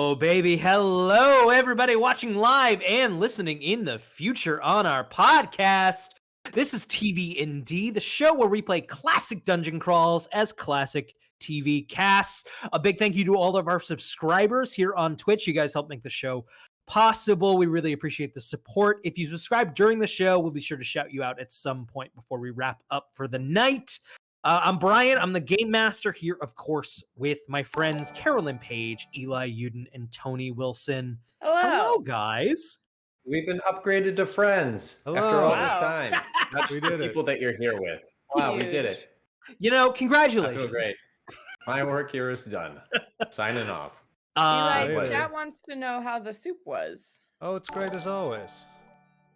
Oh, baby. Hello, everybody watching live and listening in the future on our podcast. This is TV&D, the show where we play classic dungeon crawls as classic TV casts. A big thank you to all of our subscribers here on Twitch. You guys help make the show possible. We really appreciate the support. If you subscribe during the show, we'll be sure to shout you out at some point before we wrap up for the night. I'm Brian. I'm the game master here, of course, with my friends Carolyn Page, Eli Uden, and Tony Wilson. Hello, guys. We've been upgraded to friends after all this time. Not just the people that you're here with. Wow, we did it. You know, congratulations. I feel great. My work here is done. Signing off. Eli, chat wants to know how the soup was. Oh, it's great as always.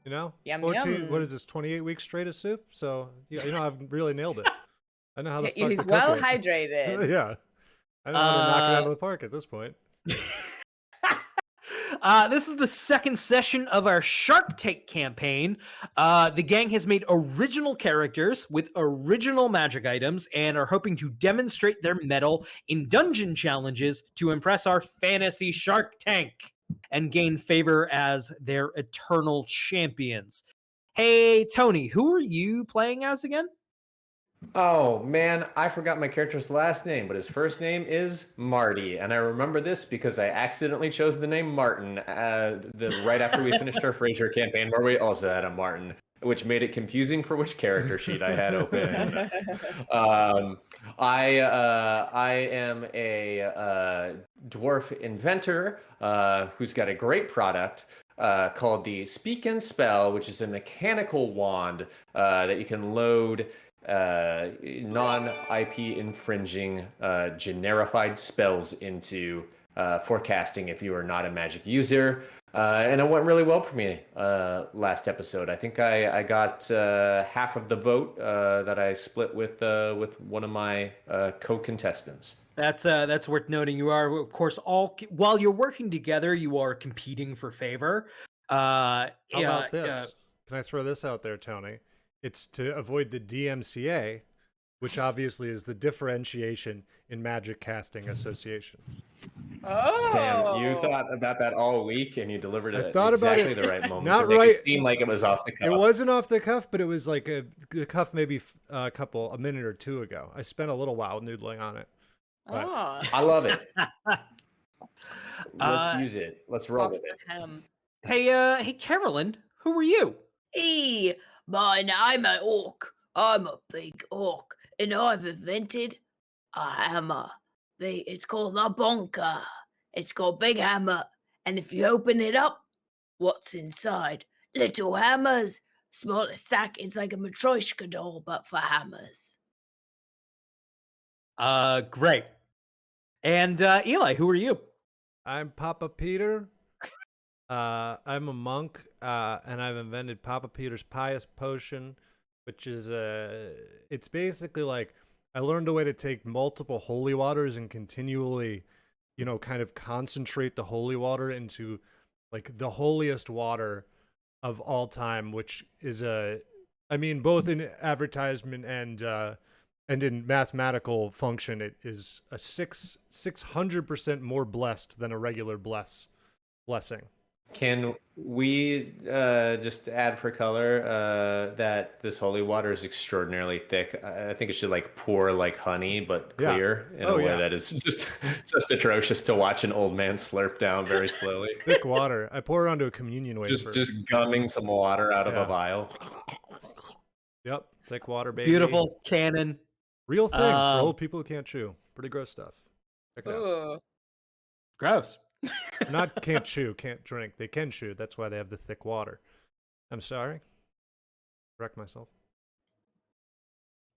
You know, yum, 14. Yum. What is this? 28 weeks straight of soup. So you know, I've really nailed it. I know how the fuck He's to cook well it. hydrated. Yeah, I know how to knock it out of the park at this point. This is the second session of our Shark Tank campaign. The gang has made original characters with original magic items and are hoping to demonstrate their mettle in dungeon challenges to impress our fantasy Shark Tank and gain favor as their eternal champions. Hey, Tony, who are you playing as again? Oh, man, I forgot my character's last name, but his first name is Marty. And I remember this because I accidentally chose the name Martin right after we finished our Frasier campaign, where we also had a Martin, which made it confusing for which character sheet I had open. I am a dwarf inventor who's got a great product called the Speak and Spell, which is a mechanical wand that you can load non-IP infringing generified spells into forecasting if you are not a magic user. And it went really well for me last episode. I think I got half of the vote that I split with one of my co-contestants. That's worth noting. You are, of course, while you're working together, you are competing for favor. How about this? Can I throw this out there, Tony? It's to avoid the DMCA, which obviously is the differentiation in magic casting associations. Oh, damn! You thought about that all week, and you delivered it at exactly the right moment. Not right. It seemed like it was off the cuff. It wasn't off the cuff, but it was like the cuff maybe a minute or two ago. I spent a little while noodling on it. But... Oh. I love it. Let's use it. Let's roll with it. Hey, Carolyn, who are you? Hey, I'm an orc. I'm a big orc, and I've invented a hammer. It's called a bonker. It's got a big hammer, and if you open it up, what's inside? Little hammers. Small sack. It's like a Matryoshka doll, but for hammers. Great. And Eli, who are you? I'm Papa Peter. I'm a monk, and I've invented Papa Peter's Pious Potion, which is it's basically like I learned a way to take multiple holy waters and continually, you know, kind of concentrate the holy water into like the holiest water of all time, which is I mean, both in advertisement and in mathematical function, it is a 600% more blessed than a regular blessing. Can we just add for color that this holy water is extraordinarily thick? I think it should like pour like honey, but clear in a way that is just atrocious to watch an old man slurp down very slowly. Thick water. I pour it onto a communion wafer. Just gumming some water out of a vial. Yep, thick water, baby. Beautiful cannon. Real thing for old people who can't chew. Pretty gross stuff. Check it out. Gross. Not can't chew, can't drink. They can chew. That's why they have the thick water. I'm sorry. Correct myself.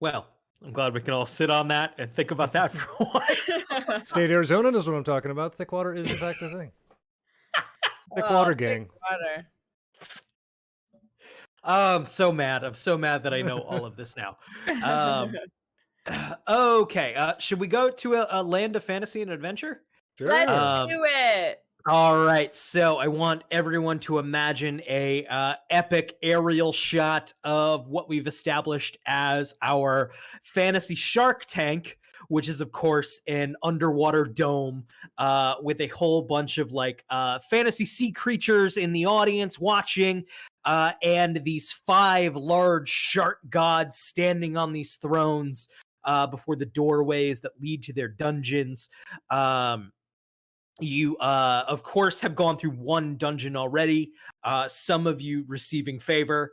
Well, I'm glad we can all sit on that and think about that for a while. State Arizona knows what I'm talking about. Thick water is in fact a thing. Thick water gang. Thick water. I'm so mad. I'm so mad that I know all of this now. Okay. Should we go to a land of fantasy and adventure? Sure. Let's do it. All right, so I want everyone to imagine a epic aerial shot of what we've established as our fantasy Shark Tank, which is of course an underwater dome with a whole bunch of like fantasy sea creatures in the audience watching, and these 5 large shark gods standing on these thrones before the doorways that lead to their dungeons. You, of course, have gone through 1 dungeon already. Some of you receiving favor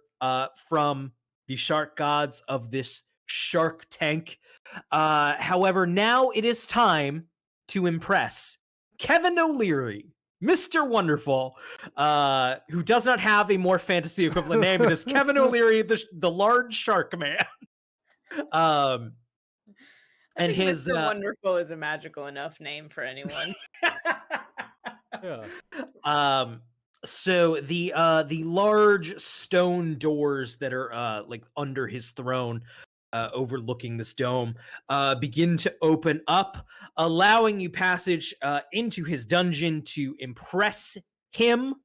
from the shark gods of this shark tank. However, now it is time to impress Kevin O'Leary, Mr. Wonderful, who does not have a more fantasy equivalent name. It is Kevin O'Leary, the large shark man. I think Mr. Wonderful is a magical enough name for anyone. Yeah. So the large stone doors that are like under his throne, overlooking this dome, begin to open up, allowing you passage into his dungeon to impress him.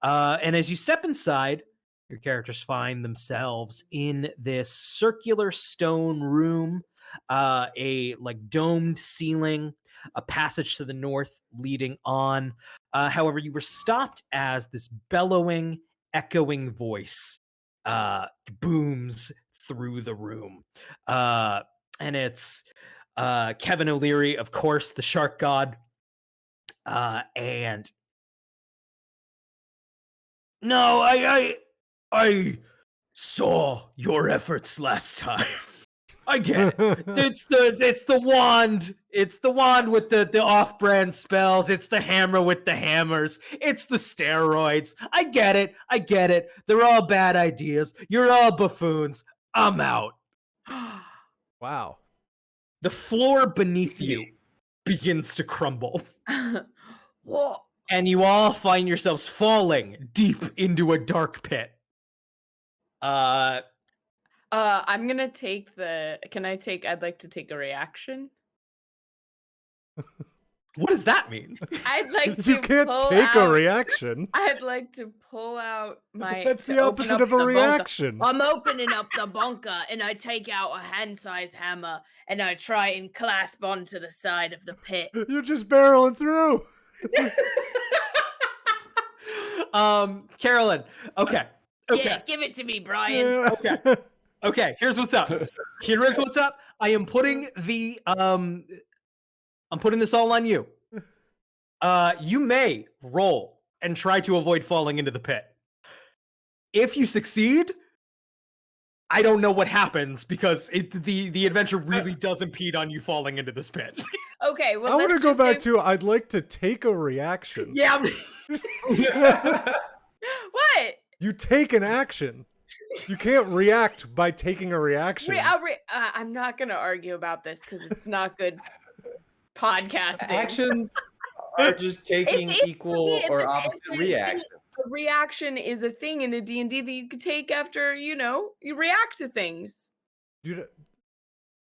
And as you step inside, your characters find themselves in this circular stone room, a like domed ceiling, a passage to the north leading on. However, you were stopped as this bellowing, echoing voice booms through the room. And it's Kevin O'Leary, of course, the shark god. And no, I saw your efforts last time. I get it. It's the wand. It's the wand with the off-brand spells. It's the hammer with the hammers. It's the steroids. I get it. They're all bad ideas. You're all buffoons. I'm out. Wow. The floor beneath you begins to crumble. Whoa. And you all find yourselves falling deep into a dark pit. I'm gonna take I'd like to take a reaction. What does that mean? I'd like to You can't take a reaction. I'd like to pull out my That's the opposite of a reaction. I'm opening up the bunker and I take out a hand-sized hammer and I try and clasp onto the side of the pit. You're just barreling through. Carolyn. Okay. Yeah, give it to me, Brian. Yeah. Okay, here's what's up. I am putting the I'm putting this all on you. You may roll and try to avoid falling into the pit. If you succeed, I don't know what happens because the adventure really does impede on you falling into this pit. Okay, well, I want to go back to I'd like to take a reaction. Yeah. What? You take an action. You can't react by taking a reaction. I'm not gonna argue about this because it's not good podcasting. Actions are just taking equal or opposite reactions. A reaction is a thing in a D&D that you could take after, you react to things. Yeah,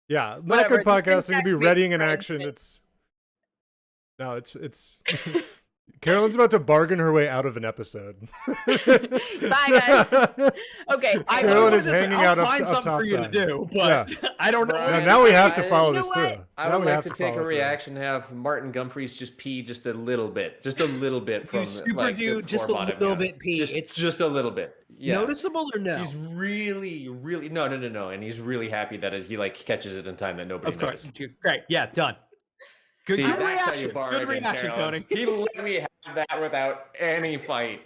not Whatever, good the podcasting to syntax be makes readying an sense, action. but- It's Carolyn's about to bargain her way out of an episode. Bye, guys. Okay, Carolyn is hanging out I'll up find something for you to topside. do, but I don't know. Brian, Now we have to follow You know this what? through. I Now would we like have to take follow a through. reaction, have Martin Gumphreys just pee just a little bit from You super like, the do just a floor bottom little down. bit pee. It's just a little bit. Yeah. noticeable or no? He's really no, and he's really happy that he like catches it in time that nobody Of course. noticed. Great. Yeah, done. Good, See, good that's how reaction. you bar Good it in, reaction, Carolyn. Tony. He let me have that without any fight.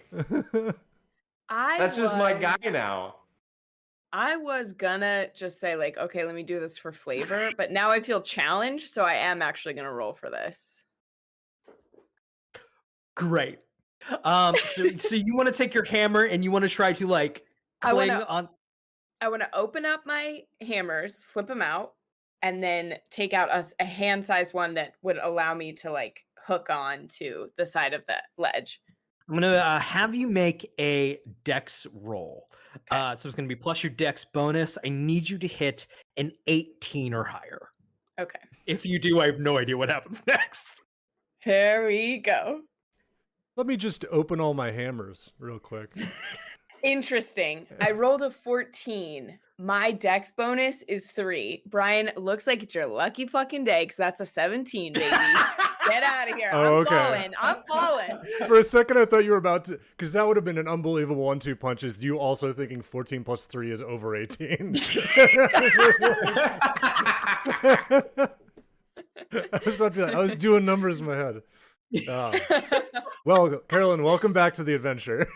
That's just my guy now. I was gonna just say like, okay, let me do this for flavor, but now I feel challenged, so I am actually gonna roll for this. Great. So you want to take your hammer and you want to try to like cling on. I want to open up my hammers, flip them out, and then take out a hand-sized one that would allow me to like hook on to the side of the ledge. I'm gonna have you make a dex roll. Okay. So it's gonna be plus your dex bonus. I need you to hit an 18 or higher. Okay. If you do, I have no idea what happens next. Here we go. Let me just open all my hammers real quick. Interesting. I rolled a 14. My dex bonus is 3. Brian, looks like it's your lucky fucking day because that's a 17, baby. Get out of here. Oh, I'm okay. falling. I'm falling. For a second, I thought you were about to, because that would have been an unbelievable 1-2 punch. Is you also thinking 14 plus 3 is over 18? I was about to be like, I was doing numbers in my head. Well, Carolyn, welcome back to the adventure.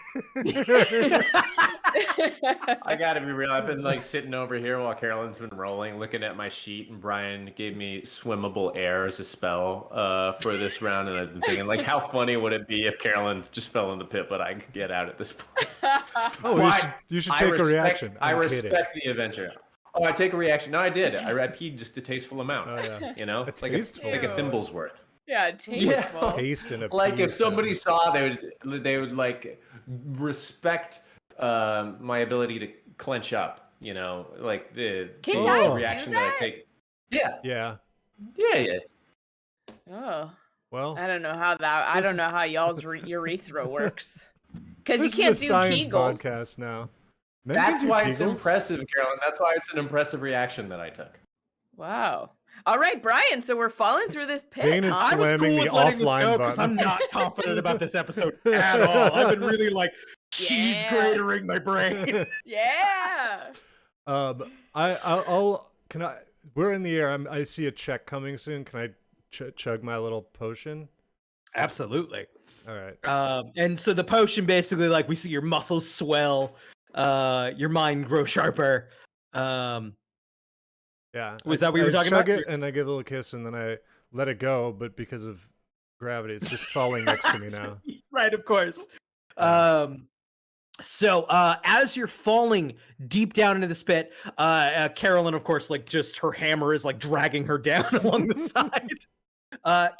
I gotta be real. I've been like sitting over here while Carolyn's been rolling, looking at my sheet, and Brian gave me swimmable air as a spell for this round, and I've been thinking, like, how funny would it be if Carolyn just fell in the pit, but I could get out at this point? Oh, you should take a reaction. I respect the adventure. Oh, I take a reaction. No, I did. I peed just a tasteful amount. Oh, yeah. You know, It's like a thimble's worth. Yeah, tasteful. Taste and a Like if piece somebody of- saw, they would like respect my ability to clench up. You know, like the Can guys do reaction that? I take. Yeah, Yeah. yeah. Oh, Well, I don't know how that. I This don't know is- how y'all's urethra works. Because you this can't is a do science Kegels. podcast now. Men That's can do why it's Kegels? impressive, Carolyn. That's why it's an impressive reaction that I took. Wow. All right, Brian. So we're falling through this pit. Dane is huh? I was slamming cool the with letting this offline go because button. I'm not confident about this episode at all. I've been really like cheese Yeah. gratering my brain. Yeah. I'll can I? We're in the air. I see a check coming soon. Can I chug my little potion? Absolutely. All right. And so the potion basically, like, we see your muscles swell, your mind grow sharper. Yeah. Was that what you were talking chug about? it, and I give a little kiss, and then I let it go. But because of gravity, it's just falling next to me now. Right, of course. So as you're falling deep down into this pit, Carolyn, of course, like, just her hammer is like dragging her down along the side.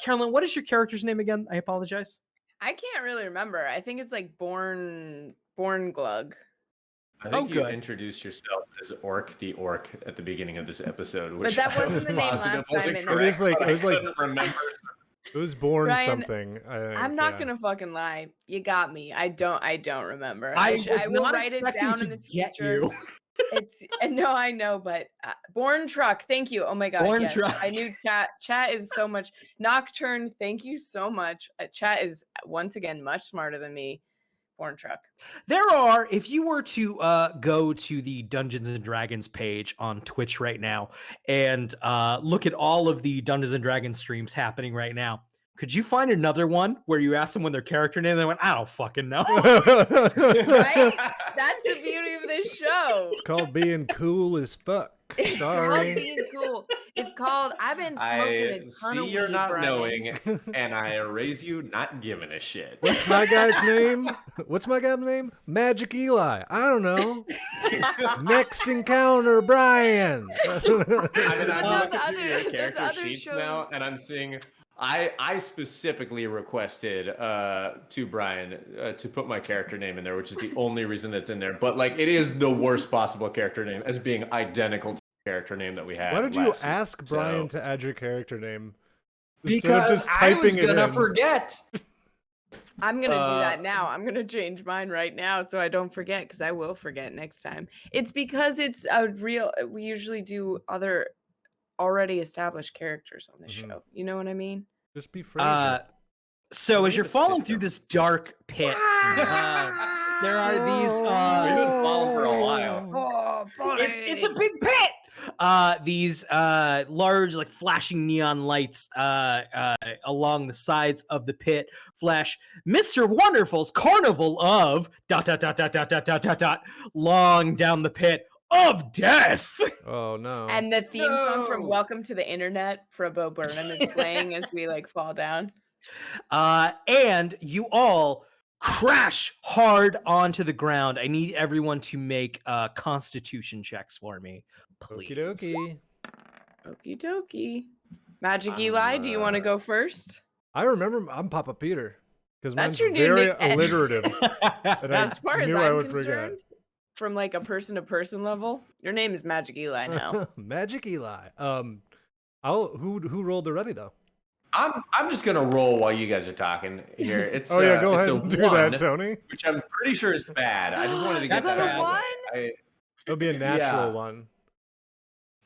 Carolyn, what is your character's name again? I apologize. I can't really remember. I think it's like Born Glug. I think you good. introduced yourself as Orc the Orc at the beginning of this episode, But which that I wasn't was the name positive last wasn't time, and correct, It is like- but it was I like- couldn't remember. It was born Brian, something. I think, I'm not yeah. gonna fucking lie. You got me. I don't remember. I sh- was will not write it expecting down to in the get future. you. It's no, I know, but Born Truck. Thank you. Oh my god. Born yes. Truck. I knew chat. Chat is so much. Nocturne. Thank you so much. Chat is once again much smarter than me. Born Truck. There are, if you were to go to the Dungeons and Dragons page on Twitch right now and look at all of the Dungeons and Dragons streams happening right now, could you find another one where you ask someone their character name and they went, I don't fucking know? Right? That's the beauty of this show. It's called being cool as fuck. It's called Sorry. being cool. It's called. I've been smoking I a ton see of you're weed, not Brian. knowing, and I erase you not giving a shit. What's my guy's name? What's my guy's name? Magic Eli. I don't know. Next encounter, Brian. I mean, I'm Those looking through your other- those character other sheets now, shows- and I'm seeing. I specifically requested to Brian to put my character name in there, which is the only reason that's in there. But like, it is the worst possible character name as being identical to the character name that we had. Why did you last ask season, Brian so- to add your character name? Instead of Because just I was typing it gonna in. forget. I'm gonna do that Uh, now. I'm gonna change mine right now so I don't forget because I will forget next time. It's because it's a real. We usually do other already established characters on the Mhm. show. You know what I mean? Just be Fraser. So We as you're have a falling through system. this dark pit, there are these. We've been falling for a while. Oh, It's a big pit. These large, like, flashing neon lights along the sides of the pit flash Mr. Wonderful's Carnival of ... long down the pit of death. Oh no. And the theme song from No. Welcome to the Internet for Bo Burnham is playing as we like fall down. And you all crash hard onto the ground. I need everyone to make Constitution checks for me, please. Okie dokie. Okie dokie. Magic I'm, Eli, do you want to uh, go first? I remember I'm Papa Peter because That's mine's your new very nickname. alliterative. And I As far as knew I I'm would forget. concerned, from like a person to person level, your name is Magic Eli now. Magic Eli. Who rolled already though? I'm just gonna roll while you guys are talking here. It's Oh yeah, go it's ahead a and do 1, that, Tony. which I'm pretty sure is bad. I just wanted to get That's that out of the bad. way. It'll be a natural Yeah. one.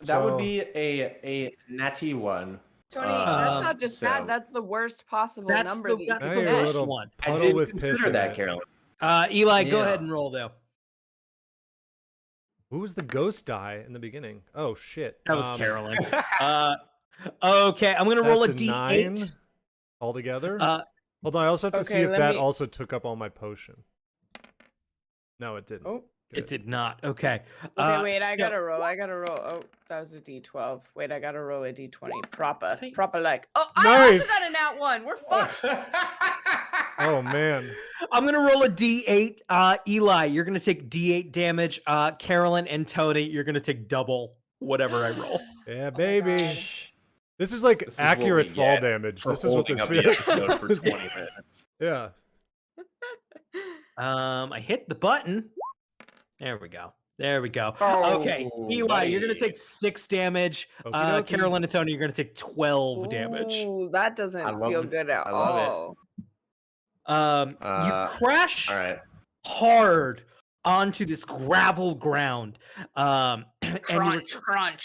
That would So- be a natty 1. Tony, that's Um, not just so- bad. That's the worst possible That's number the that you that's Now could the you're a get. worst little one. I puddle didn't with piss consider in that, it. Carolyn. Eli, go Yeah. ahead and roll though. Who was the ghost die in the beginning? Oh shit. That was Carolyn. Okay, I'm gonna roll a That's a D8. 9 altogether. Uh, Hold on, I also have to see Okay, if let that me- also took up all my potion. No, it didn't. Oh, it Good. did not. Okay. okay, wait, I so- gotta roll. Oh, that was a D12. Wait, I gotta roll a D20. Proper, think- like. Oh, I Nice. also got a nat 1. We're fucked. Oh man. I'm gonna roll a D8. Eli, you're gonna take D8 damage. Carolyn and Tony, you're gonna take double whatever I roll. Yeah, my baby. God. This is like This is what accurate we fall get damage. For This is what holding this up the feels. episode for 20 minutes. Yeah. I hit the button. There we go. Oh, Okay, Eli, you're gonna buddy. take 6 damage. Okie dokie. Carolyn and Tony, you're gonna take 12 damage. Ooh, that doesn't I love feel it. good at I love it. all. You crash All right. hard onto this gravel ground. And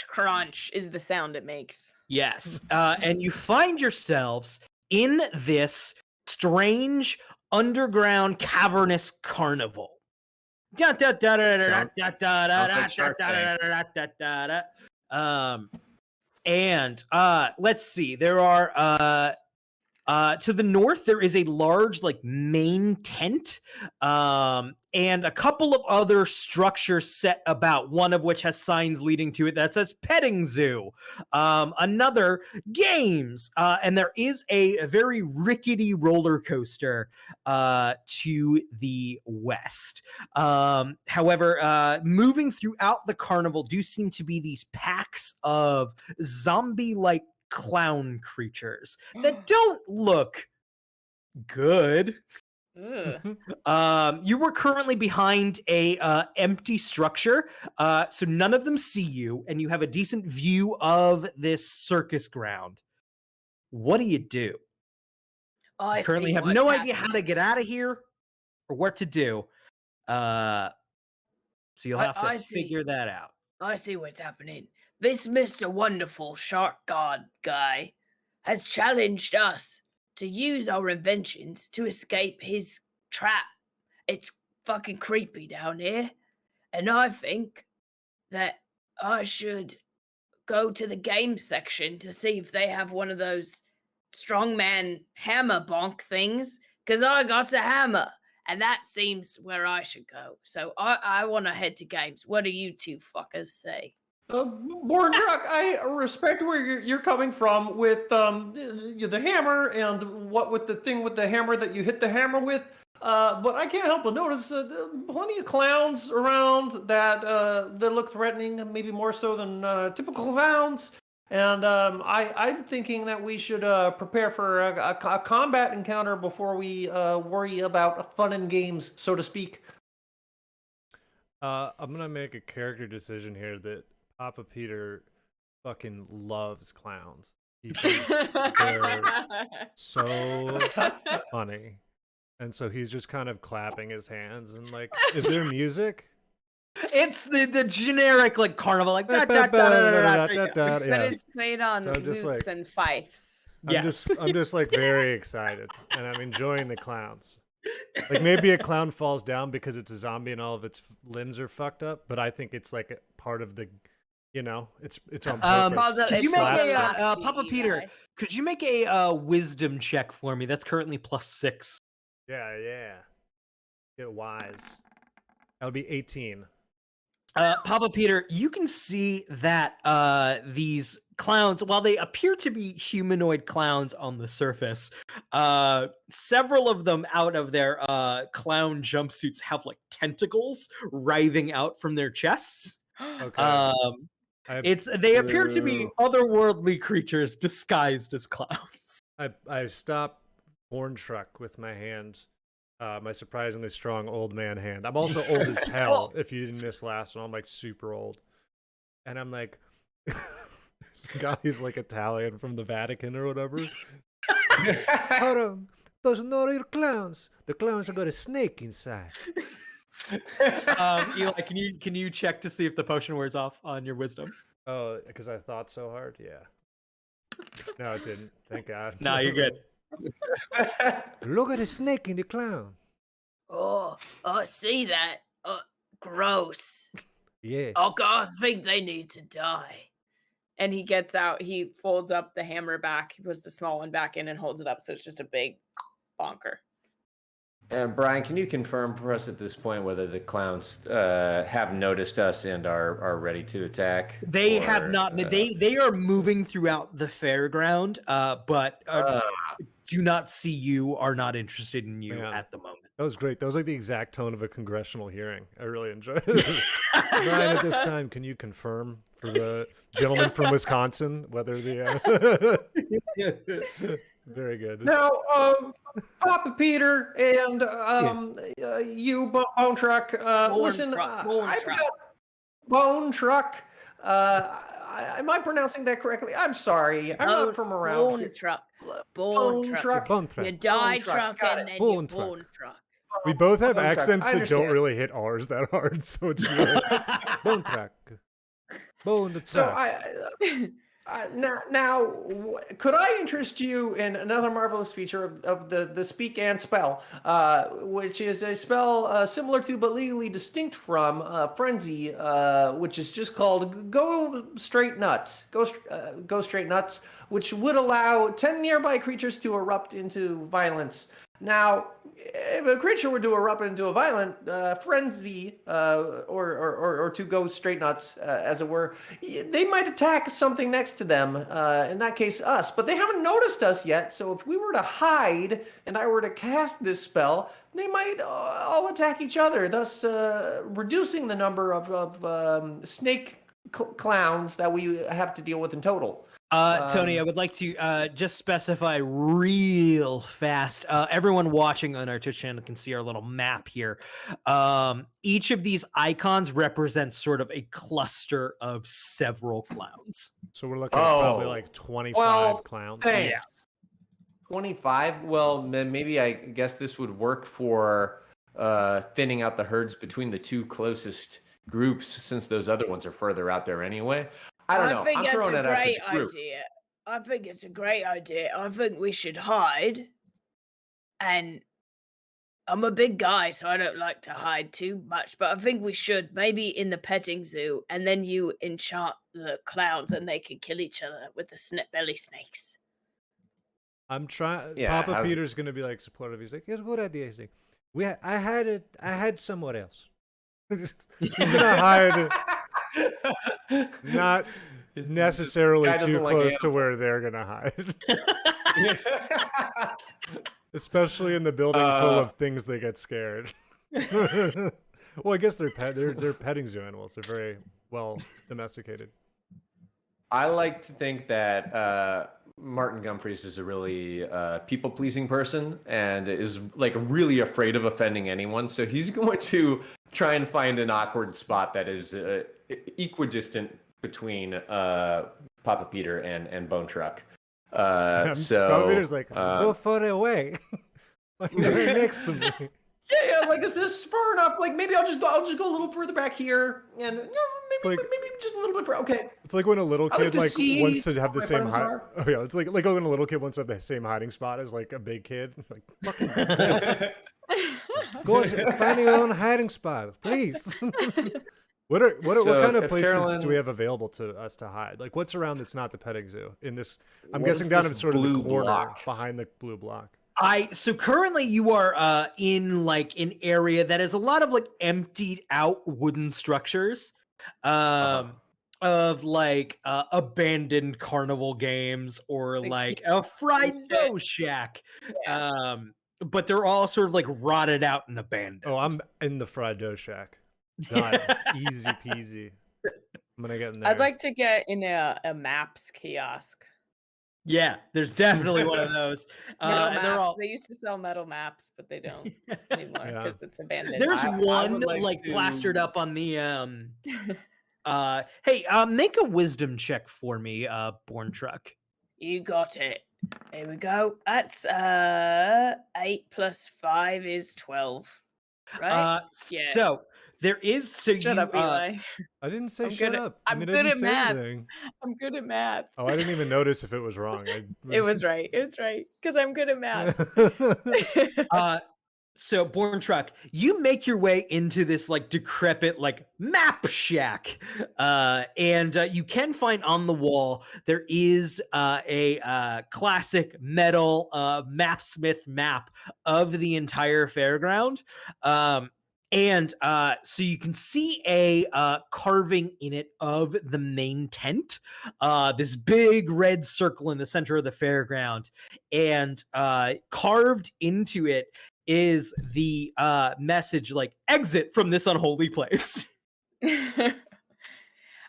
Crunch is the sound it makes. yes, and you find yourselves in this strange underground cavernous carnival. Sounds like Shark Tank. And let's see, there are to the north there is a large like main tent, and a couple of other structures set about, one of which has signs leading to it that says petting zoo, another games, and there is a very rickety roller coaster to the west. However, moving throughout the carnival do seem to be these packs of zombie-like clown creatures that don't look good. Ugh. You were currently behind a empty structure, so none of them see you, and you have a decent view of this circus ground. What do? You I currently see have what's no idea how happening. to get out of here or what to do. So you'll have to I see. figure that out. I see what's happening. This Mr. Wonderful Shark God guy has challenged us to use our inventions to escape his trap. It's fucking creepy down here. And I think that I should go to the game section to see if they have one of those strongman hammer bonk things. Because I got a hammer. And that seems where I should go. So I want to head to games. What do you two fuckers say? Borndruck, I respect where you're coming from with the hammer and what with the thing with the hammer that you hit the hammer with. But I can't help but notice plenty of clowns around that look threatening, maybe more so than typical clowns. And I'm thinking that we should prepare for a combat encounter before we worry about fun and games, so to speak. I'm gonna make a character decision here that Papa Peter fucking loves clowns. He thinks they're so funny. And so he's just kind of clapping his hands and like, is there music? It's the generic like carnival, like Da, da, da, da, da, da, da, da. da. But Yeah. it's played on So I'm just lutes like- and fifes. Yes. I'm just like very excited and I'm enjoying the clowns. Like maybe a clown falls down because it's a zombie and all of its limbs are fucked up, but I think it's like a part of the, it's on purpose. Could you make Slapstick. a Papa Peter? Could you make a wisdom check for me? That's currently +6. Yeah. Get wise. That would be 18. Papa Peter, you can see that these clowns, while they appear to be humanoid clowns on the surface, several of them out of their clown jumpsuits have like tentacles writhing out from their chests. Okay. They appear to be otherworldly creatures disguised as clowns. I stop horn truck with my hand, my surprisingly strong old man hand. I'm also old as hell. If you didn't miss last one, I'm like super old, and I'm like, God, he's like Italian from the Vatican or whatever. Hold on. Those are not real clowns. The clowns have got a snake inside. Eli, can you check to see if the potion wears off on your wisdom? Oh, because I thought so hard? Yeah. No, it didn't. Thank God. No, you're good. Look at the snake in the clown. Oh, I see that. Gross. Yes. Oh, God, I think they need to die. And he gets out, he folds up the hammer back, he puts the small one back in and holds it up, so it's just a big bonker. Brian, can you confirm for us at this point whether the clowns have noticed us and are ready to attack? They have not. They are moving throughout the fairground, but do not see you. Are not interested in you Man. at the moment. That was great. That was like the exact tone of a congressional hearing. I really enjoyed it. Brian, at this time, can you confirm for the gentleman from Wisconsin whether the... Very good. Now, Papa Peter and you, Bone Truck, listen, I've got Bone Truck. Am I pronouncing that correctly? I'm sorry. I'm not from around here. Bone truck. Bone truck. You die Bone truck, truck got and it. then Bone you truck. bone truck. We both have Bone truck, accents I that don't understand. really hit ours that hard, so it's really... Bone truck. Bone the So truck. now, could I interest you in another marvelous feature of the Speak and spell, which is a spell similar to but legally distinct from Frenzy, which is just called Go Straight Nuts. Go Straight Nuts, which would allow 10 nearby creatures to erupt into violence. Now, if a creature were to erupt into a violent frenzy, or to go straight nuts, as it were, they might attack something next to them. In that case, us. But they haven't noticed us yet. So if we were to hide and I were to cast this spell, they might all attack each other, thus reducing the number of snake clowns that we have to deal with in total. Tony, I would like to just specify real fast. Everyone watching on our Twitch channel can see our little map here. Each of these icons represents sort of a cluster of several clowns. So we're looking at probably like 25 clowns. Thanks. Yeah. 25? Well, then maybe I guess this would work for thinning out the herds between the two closest groups, since those other ones are further out there anyway. I don't know. think I'm that's throwing a it out to great the group. idea. I think it's a great idea. I think we should hide. And I'm a big guy, so I don't like to hide too much. But I think we should, maybe in the petting zoo, and then you enchant the clowns and they can kill each other with the belly snakes. I'm trying. Yeah, Papa Peter's gonna be like supportive. He's like, "It's a good idea." He's like, I had somewhere else. He's gonna hide it. Not necessarily Guy doesn't too like close to where they're gonna hide. Especially in the building full of things that get scared. Well, I guess they're petting zoo animals. They're very well domesticated. I like to think that Martin Gumphreys is a really people-pleasing person and is like really afraid of offending anyone. So he's going to try and find an awkward spot that is equidistant between Papa Peter and Bone Truck. So Papa Peter's like, go further away. Like, you're right next to me. Yeah, like, is this far enough? Like, maybe I'll just go a little further back here, and maybe just a little bit further. Okay. It's like when a little I like kid to like see wants to have the my same friends hiding. are. Oh yeah, it's like when a little kid wants to have the same hiding spot as like a big kid. Like, fucking go find your own hiding spot, please. What kind of if places Carolyn- do we have available to us to hide? Like, what's around that's not the petting zoo? In this, I'm What is guessing down in this sort of the blue corner block? behind the blue block. So currently you are in like an area that is a lot of like emptied out wooden structures of like abandoned carnival games or like a fried dough shack. But they're all sort of like rotted out and abandoned. Oh, I'm in the fried dough shack. God, easy peasy. I'm gonna get in there. I'd like to get in a maps kiosk. Yeah, there's definitely one of those. Metal And maps. they're all They used to sell metal maps, but they don't anymore Yeah. because it's abandoned. there's I one would like to- plastered up on the hey, make a wisdom check for me, Born Truck. You got it. Here we go. That's 8 plus 5 is 12. Right? Yeah. So there is Shut you up, Eli. I didn't say I'm shut good at up. I I'm mean, I good didn't at say math. anything. I'm good at math. Oh, I didn't even notice if it was wrong. It was right. It was right because I'm good at math. So Born Truck, you make your way into this like decrepit like map shack, and you can find on the wall there is a classic metal mapsmith map of the entire fairground. And so you can see a carving in it of the main tent, this big red circle in the center of the fairground, and carved into it is the message like exit from this unholy place.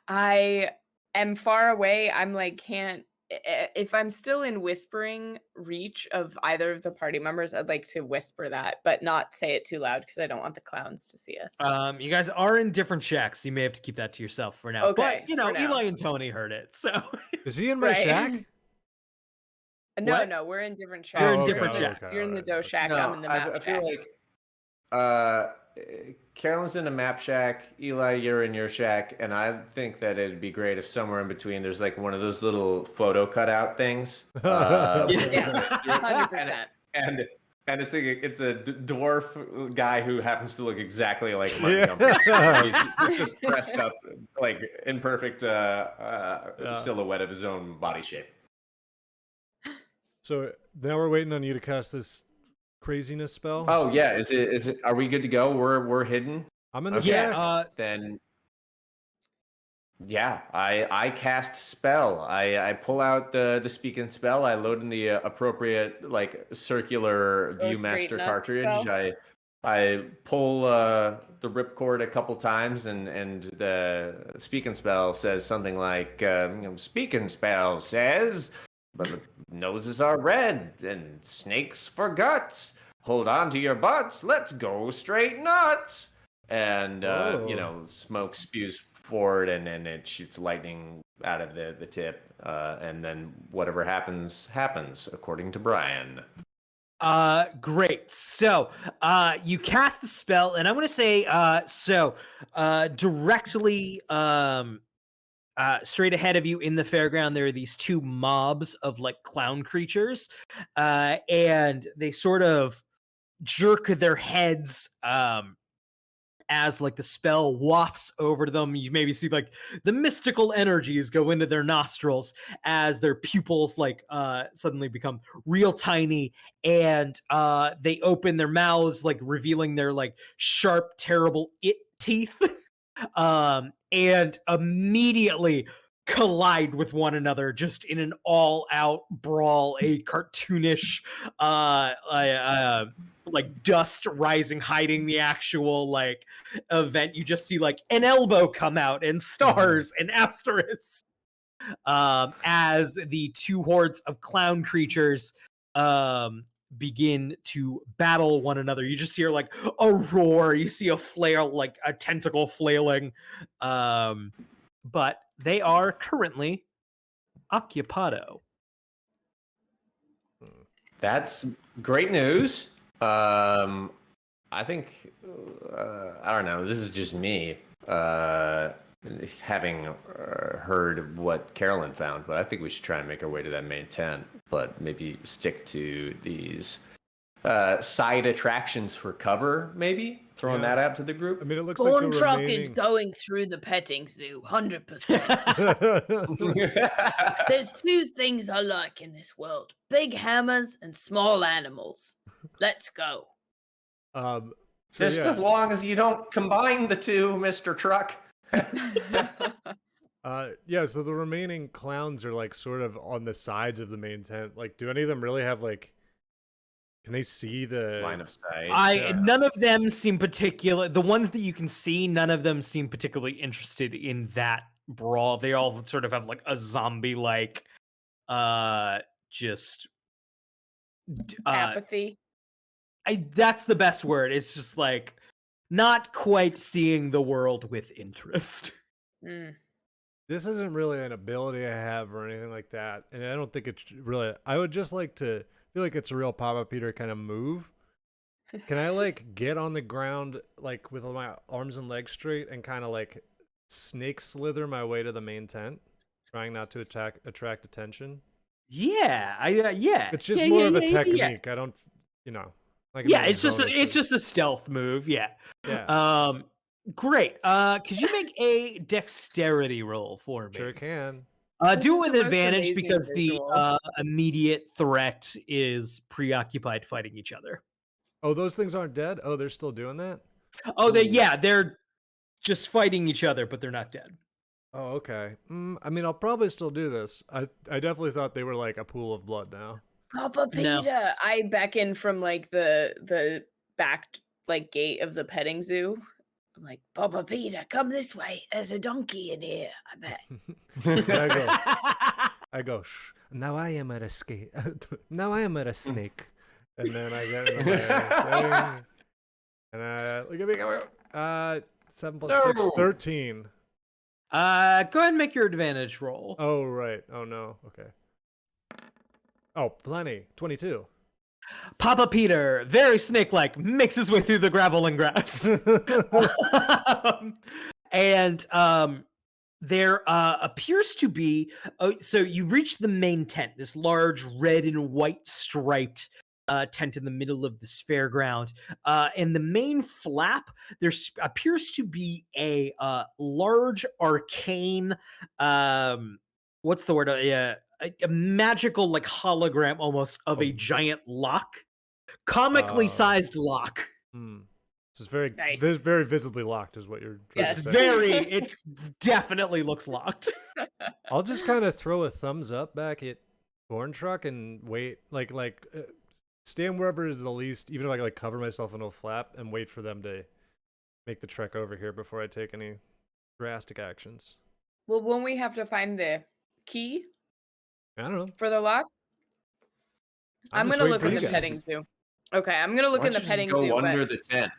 I am far away. I'm like can't if I'm still in whispering reach of either of the party members, I'd like to whisper that, but not say it too loud because I don't want the clowns to see us. You guys are in different shacks. You may have to keep that to yourself for now. Okay, But you know, for now. Eli and Tony heard it. So Is he in my Right. shack? No, What? no, we're in different You're in shacks. different You're in the- shacks. You're in the dough shack. No, I'm in the map I shack. feel like Carolyn's in a map shack. Eli, you're in your shack, and I think that it'd be great if somewhere in between there's like one of those little photo cutout things. Yeah, 100%. And it's a dwarf guy who happens to look exactly like Martin Yeah. Gumper. He's just dressed up like in perfect Yeah. silhouette of his own body shape. So now we're waiting on you to cast this craziness spell. Oh yeah, is it? Are we good to go? We're hidden. I'm in the Okay. shack. Then yeah, I cast spell. I pull out the speaking spell. I load in the appropriate like circular Go straight Viewmaster nuts cartridge. spell. I pull the ripcord a couple times, and the speaking spell says something like speaking spell says, but the noses are red and snakes for guts. Hold on to your butts. Let's go straight nuts. And Whoa. smoke spews forward, and then it shoots lightning out of the tip, and then whatever happens according to Brian. Great. So you cast the spell, and I'm gonna say directly straight ahead of you in the fairground there are these two mobs of like clown creatures, and they sort of jerk their heads as like the spell wafts over to them. You maybe see like the mystical energies go into their nostrils as their pupils like suddenly become real tiny, and they open their mouths, like revealing their like sharp, terrible teeth. And immediately collide with one another just in an all-out brawl, a cartoonish like dust rising, hiding the actual like event. You just see like an elbow come out and stars and asterisks as the two hordes of clown creatures begin to battle one another. You just hear like a roar, you see a flail, like a tentacle flailing, but they are currently occupado. That's great news. I think I don't know. This is just me having heard what Carolyn found, but I think we should try and make our way to that main tent. But maybe stick to these side attractions for cover. Maybe throwing Yeah. that out to the group. I mean, it looks Born like the Truck remaining... is going through the petting zoo, 100%. There's two things I like in this world: big hammers and small animals. Let's go. so Just yeah. as long as you don't combine the two, Mr. Truck. Yeah, so the remaining clowns are like sort of on the sides of the main tent. Like, do any of them really have like, can they see the Line of sight. Yeah. None of them seem particular. The ones that you can see, none of them seem particularly interested in that brawl. They all sort of have like a zombie-like, just Apathy. that's the best word. It's just like not quite seeing the world with interest. Mm. this isn't really an ability I have or anything like that, and I don't think it's really. I would just like to feel like it's a real Papa Peter kind of move. Can I like get on the ground like with my arms and legs straight and kind of like snake slither my way to the main tent, trying not to attract attention? Yeah, yeah. It's just Yeah, more yeah, of a yeah, yeah, technique. yeah. I don't, you know. Like Yeah, it's just a stealth move. Yeah. Yeah. Great. Could you make a dexterity roll for me? Sure can. This Do is it the with most advantage amazing because the visual. immediate threat is preoccupied fighting each other. Oh, those things aren't dead? Oh, they're still doing that? Oh, Ooh. they're just fighting each other, but they're not dead. Oh, okay. I mean, I'll probably still do this. I definitely thought they were like a pool of blood now. Papa No. Peter. I beckon from like the back like gate of the petting zoo. I'm like, Papa Peter, come this way. There's a donkey in here, I bet. And I go, shh. Now I am at a skate. Now I am at a snake. And then I get in the way. And look at me. 7 plus 6, No. 13. Go ahead and make your advantage roll. Oh, right. Oh, no. Okay. Oh, plenty. 22. Papa Peter, very snake-like, makes his way through the gravel and grass. And there appears to be so you reach the main tent, this large red and white striped tent in the middle of this fairground. And the main flap, there appears to be a large arcane what's the word? A magical like hologram almost of a giant lock, comically sized lock. This is very, Nice. very visibly locked, is what you're trying Yes. to say. It definitely looks locked. I'll just kind of throw a thumbs up back at Born Truck and wait, stand wherever is the least, even if I like cover myself in a flap, and wait for them to make the trek over here before I take any drastic actions. well, won't we have to find the key I don't know. for the lock? I'm just gonna waiting look for in you the guys. petting zoo. Okay, I'm gonna look Why in don't the you just petting go zoo. under But the tent.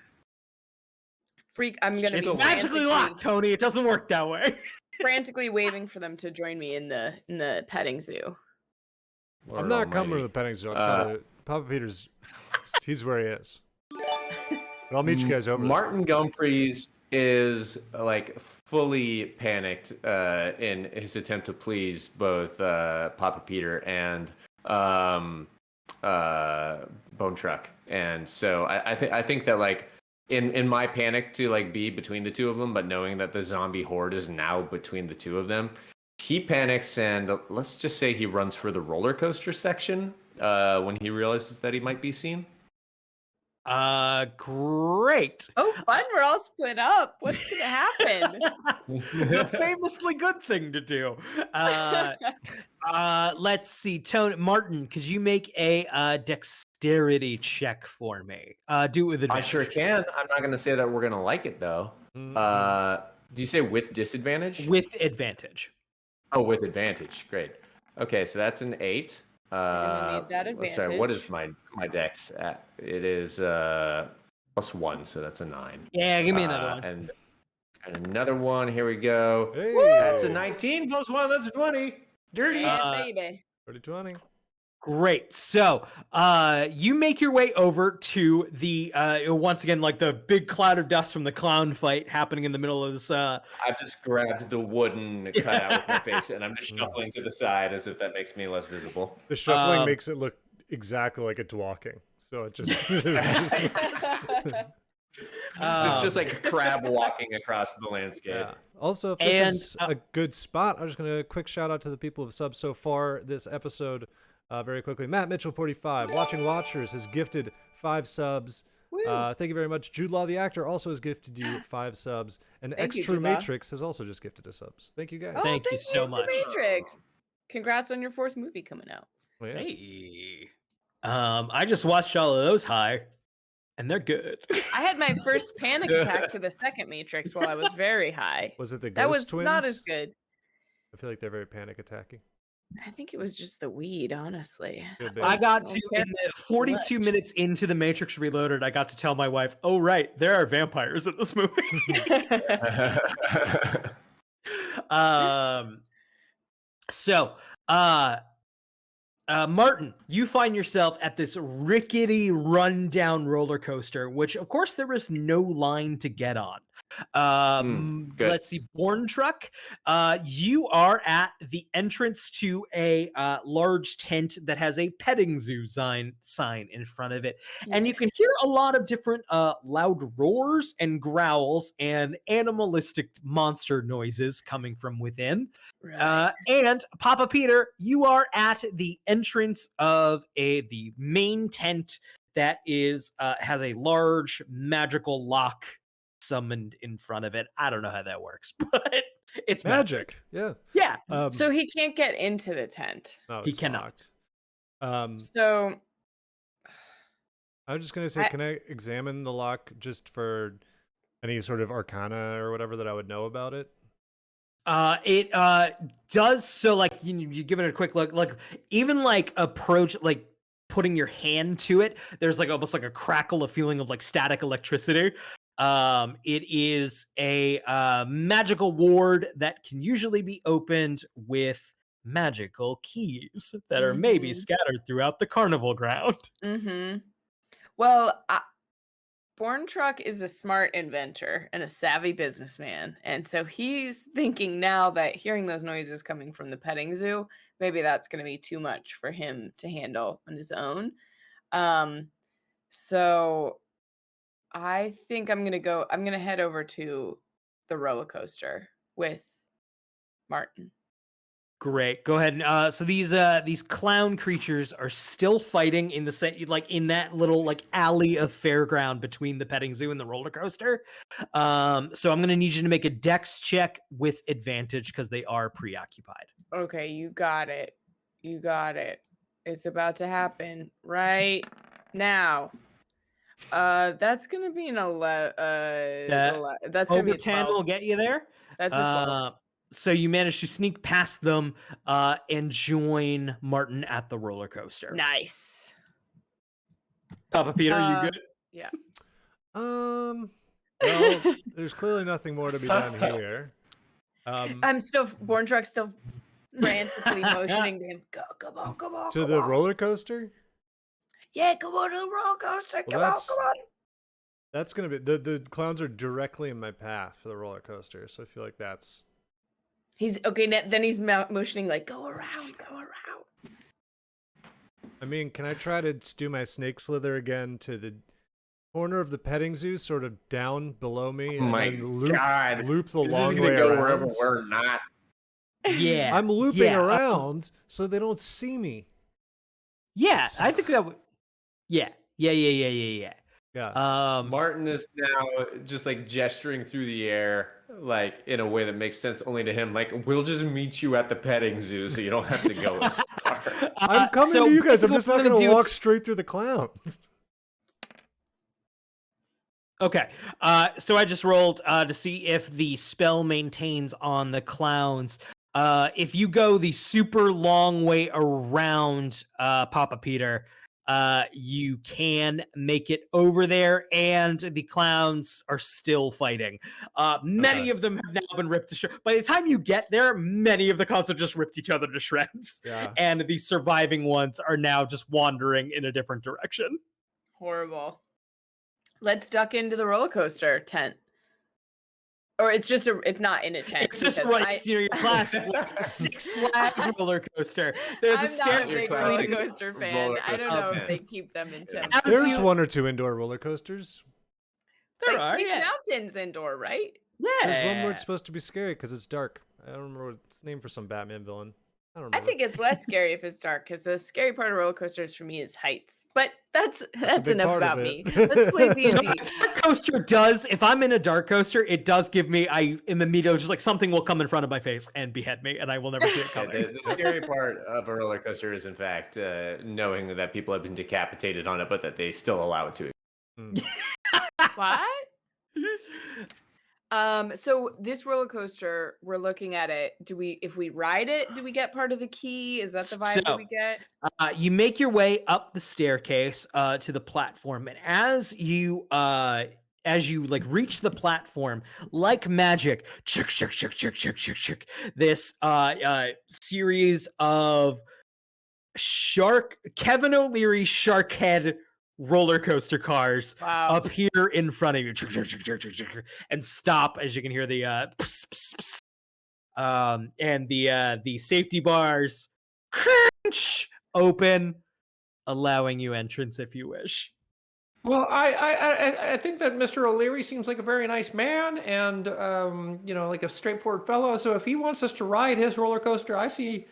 I'm gonna It's be magically locked, Tony. It doesn't work that way. frantically waving for them to join me in the petting zoo. Lord I'm not coming to almighty. the petting zoo. I'll tell you. Papa Peter's, he's where he is. But I'll meet you guys over there. Martin Gumphreys is like fully panicked in his attempt to please both Papa Peter and Bone Truck, and so I think that like in my panic to like be between the two of them, but knowing that the zombie horde is now between the two of them, he panics and let's just say he runs for the roller coaster section when he realizes that he might be seen. Great. Oh, fun! We're all split up. What's gonna happen? The famously good thing to do. Let's see, Tony Martin, could you make a dexterity check for me? Do it with I advantage. sure can. I'm not going to say that we're going to like it though. Do you say with disadvantage? With advantage. Oh, with advantage. Great. Okay, so that's an 8. gonna need that Sorry, what advantage. is my dex at? It is +1, so that's a 9. Yeah, give me another one. And another one. Here we go. Hey, That's a 19 +1. That's a 20. Dirty. Yeah, baby. 20. Great. So, you make your way over to the once again like the big cloud of dust from the clown fight happening in the middle of this. I've just grabbed the wooden cutout with my face, and I'm just shuffling to the side as if that makes me less visible. The shuffling makes it look exactly like it's walking. So it just. It's just like a crab walking across the landscape. Yeah. Also, if this is a good spot, I'm just going to quick shout out to the people who've subbed so far this episode very quickly. Matt Mitchell 45, Watching Watchers has gifted 5 subs. Thank you very much. Jude Law the actor also has gifted you 5 subs. And Thank you, Extra Jude Law. Matrix has also just gifted us subs. Thank you guys. Oh, Thank you so The much. Matrix. Congrats on your 4th movie coming out. Oh, yeah. Hey. I just watched all of those high, and they're good. I had my first panic attack to the second Matrix while I was very high. Was it the Ghost That was Twins? not as good. I feel like they're very panic attacking. I think it was just the weed, honestly. Could be. I got don't to care in the 42 minutes into the Matrix Reloaded. I got to tell my wife, "Oh right, there are vampires in this movie." So, Martin, you find yourself at this rickety, rundown roller coaster, which, of course, there is no line to get on. Good. Let's see, Born Truck. You are at the entrance to a large tent that has a petting zoo sign in front of it, and you can hear a lot of different loud roars and growls and animalistic monster noises coming from within. Right. And Papa Peter, you are at the entrance of the main tent that is has a large magical lock summoned in front of it. I don't know how that works, but it's magic. Yeah. Yeah. So he can't get into the tent. No, He it's cannot. locked. So I was just gonna say, can I examine the lock just for any sort of arcana or whatever that I would know about it? It does, so like you give it a quick look, like even like approach, like putting your hand to it, there's like almost like a crackle, a feeling of like static electricity. It is a magical ward that can usually be opened with magical keys that are maybe scattered throughout the carnival ground. Well, Born Truck is a smart inventor and a savvy businessman. And so he's thinking now that hearing those noises coming from the petting zoo, maybe that's going to be too much for him to handle on his own. So I think I'm going to head over to the roller coaster with Martin. Great. Go ahead. And so these clown creatures are still fighting in the same, like in that little like alley of fairground between the petting zoo and the roller coaster. So I'm gonna need you to make a dex check with advantage because they are preoccupied. Okay, you got it. You got it. It's about to happen right now. That's gonna be an 11. That's gonna be Over a 10 12. will get you there. That's a 12. So you manage to sneak past them and join Martin at the roller coaster. Nice. Papa Peter, you good? Yeah. Well, there's clearly nothing more to be done here. I'm still Born Truck still frantically motioning to him. Go, come on. To the roller coaster? Yeah, come on to the roller coaster. Come Well, on, come on. That's gonna be the clowns are directly in my path for the roller coaster, so I feel like that's. He's okay. Then he's motioning like, go around. I mean, can I try to do my snake slither again to the corner of the petting zoo, sort of down below me, and then loop the long way go around? wherever we're not. Yeah. I'm looping around so they don't see me. Yeah, I think that would. Yeah. Martin is now just like gesturing through the air, like in a way that makes sense only to him. Like, we'll just meet you at the petting zoo, so you don't have to go as far. I'm coming to you guys. I'm just not going to walk straight through the clowns. Okay. So I just rolled to see if the spell maintains on the clowns. If you go the super long way around Papa Peter, you can make it over there, and the clowns are still fighting. Many of them have now been ripped to shreds. By the time you get there, many of the clowns have just ripped each other to shreds. Yeah. And the surviving ones are now just wandering in a different direction. Horrible. Let's duck into the roller coaster tent. Or it's not in a tent. It's just right near your classic Six Flags roller coaster. There's I'm not a big roller coaster fan. I don't know if they keep them in tents. There's one or two indoor roller coasters. Like Space Mountain's indoor, right? Yeah. There's one where it's supposed to be scary because it's dark. I don't remember what it's named for some Batman villain. I don't remember. I think it's less scary if it's dark because the scary part of roller coasters for me is heights. But that's enough about me. Let's play D&D. Dark coaster does, if I'm in a dark coaster, it does give me, I am immediately just like something will come in front of my face and behead me, and I will never see it coming. The scary part of a roller coaster is, in fact, knowing that people have been decapitated on it, but that they still allow it to. What? So this roller coaster, we're looking at it. If we ride it, do we get part of the key? Is that the vibe that we get? You make your way up the staircase to the platform, and as as you like reach the platform, like magic, this series of Kevin O'Leary shark head roller coaster cars appear in front of you and stop as you can hear the and the safety bars crunch open, allowing you entrance if you wish. Well, I think that Mr. O'Leary seems like a very nice man and like a straightforward fellow. So if he wants us to ride his roller coaster, I see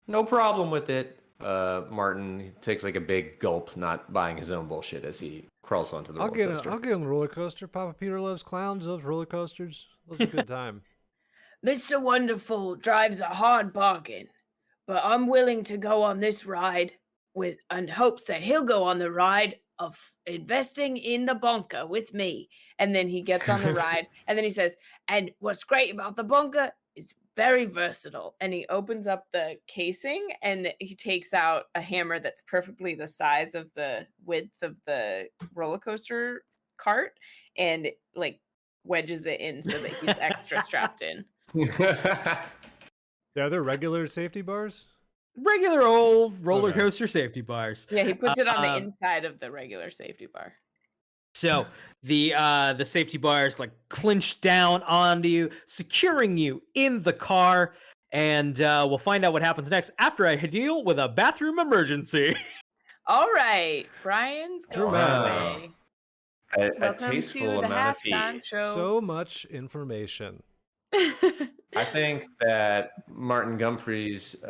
no problem with it. Martin takes like a big gulp, not buying his own bullshit as he crawls onto the roller coaster. I'll get on the roller coaster. Papa Peter loves clowns, loves roller coasters. Loves a good time. Mr. Wonderful drives a hard bargain, but I'm willing to go on this ride in hopes that he'll go on the ride of investing in the bunker with me. And then he gets on the ride, and then he says, and what's great about the bunker is very versatile. And he opens up the casing, and he takes out a hammer that's perfectly the size of the width of the roller coaster cart, and like wedges it in so that he's extra strapped in. Yeah, are there regular safety bars? Regular old roller coaster safety bars. Yeah, he puts it on the inside of the regular safety bar. So the safety bars like clinch down onto you, securing you in the car, and we'll find out what happens next after I deal with a bathroom emergency. All right, Brian's going away. A tasteful amount of tea. So much information. I think that Martin Gumfries,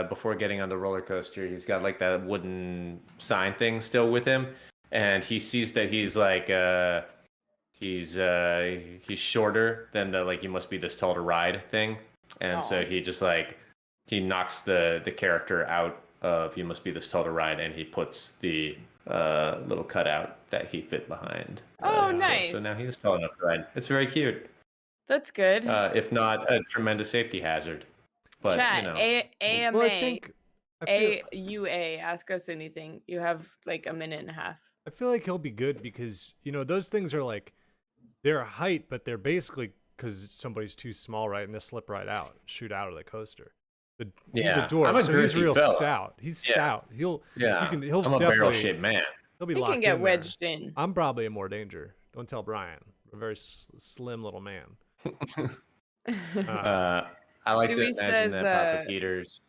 before getting on the roller coaster, he's got like that wooden sign thing still with him, and he sees that he's like he's shorter than the like you must be this tall to ride thing, and so he just like he knocks the character out of you must be this tall to ride, and he puts the little cutout that he fit behind. Nice. So now he was tall enough to ride. It's very cute. That's good. If not a tremendous safety hazard. But, Chat, AMA, Well, AUA, ask us anything. You have like a minute and a half. I feel like he'll be good because, those things are like, they're a height, but they're basically because somebody's too small, right? And they'll slip right out, shoot out of the coaster. He's a dwarf, so he's real stout. He's stout. He'll I'm definitely, a barrel-shaped man. He'll be He locked can get in wedged there. in. I'm probably in more danger. Don't tell Brian. I'm a very slim little man. I like to Stewie imagine says, that Papa Peters.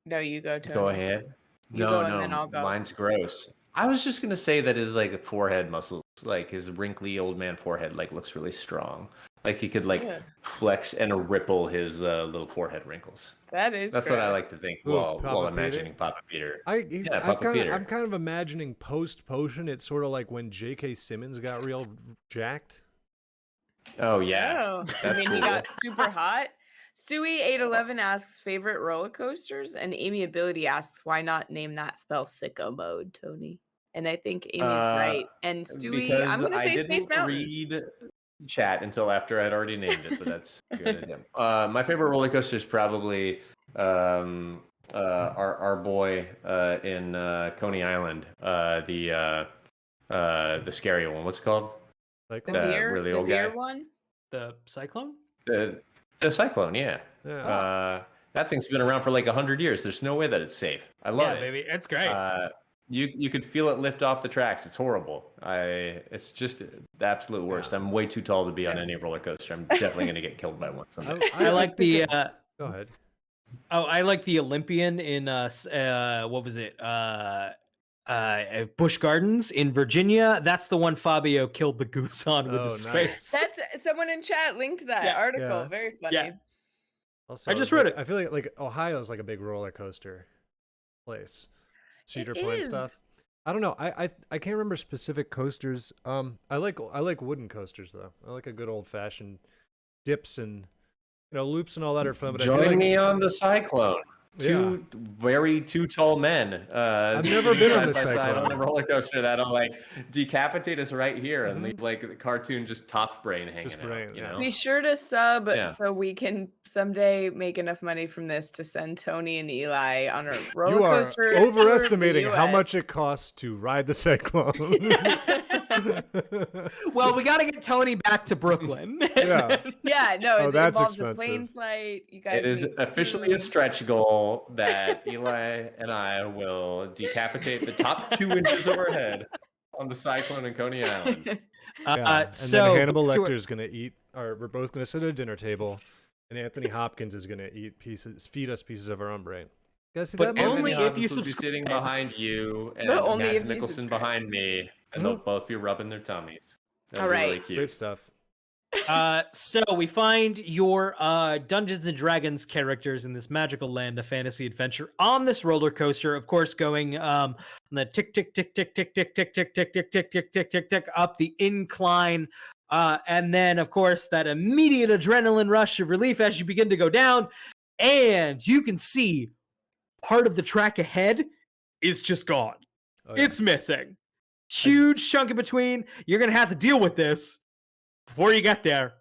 No, you go, Tony. Go ahead. You go and then I'll go. Mine's gross. I was just gonna say that his like forehead muscles, like his wrinkly old man forehead, like looks really strong. Like he could like flex and ripple his little forehead wrinkles. That's what I like to think while Papa imagining Papa Peter. Papa Peter. I'm kind of imagining post potion. It's sort of like when J.K. Simmons got real jacked. Oh yeah. I mean, he got super hot. Stewie811 asks favorite roller coasters, and Amiability asks why not name that spell sicko mode, Tony. And I think Amy's right. And Stewie, I'm gonna say Space Mountain. Read chat until after I'd already named it, but that's good at him. My favorite roller coaster is probably our boy in Coney Island, the scary one. What's it called? Like the beer, really the old beer guy. one? The Cyclone? The Cyclone, yeah. That thing's been around for like 100 years. There's no way that it's safe. I love it. Baby, it's great. You could feel it lift off the tracks. It's horrible. It's just the absolute worst. I'm way too tall to be on any roller coaster. I'm definitely gonna get killed by one someday. I like the. Go ahead. Oh, I like the Olympian in what was it? Busch Gardens in Virginia. That's the one Fabio killed the goose on with his face. That's someone in chat linked that article. Yeah. Very funny. Yeah. Also, I just read it. I feel like Ohio's like a big roller coaster place. Cedar Point stuff. I don't know. I can't remember specific coasters. I like wooden coasters though. I like a good old fashioned dips and loops and all that are fun. But Join me on the Cyclone. Two tall men. I've never been on the Cyclone. On a roller coaster that'll like decapitate us right here and leave like the cartoon just top brain hanging out. You know? Be sure to sub so we can someday make enough money from this to send Tony and Eli on a roller coaster. You are overestimating how much it costs to ride the Cyclone. Well, we got to get Tony back to Brooklyn. Yeah. Yeah, no, Oh, it that's involves a expensive. plane flight. You guys It is need officially a food. stretch goal that Eli and I will decapitate the top 2 inches of our head on the cyclone in Coney Island. Yeah. And So then Hannibal back to our- Lecter's gonna eat, or we're both gonna sit at a dinner table, and Anthony Hopkins is gonna feed us pieces of our own brain. Guys, see But that movie? only Anthony if you Hopkins will be subscribe. sitting behind you and But only Mads if you Mikkelsen subscribe. behind me, and they'll both be rubbing their tummies. That'll All be right. really cute. Great stuff. So we find your Dungeons and Dragons characters in this magical land of fantasy adventure on this roller coaster, of course, going on the tick tick tick tick tick tick tick tick tick tick tick tick tick tick tick up the incline, and then of course that immediate adrenaline rush of relief as you begin to go down, and you can see part of the track ahead is just gone. Oh, yeah. It's missing. Huge chunk in between. You're gonna have to deal with this before you get there,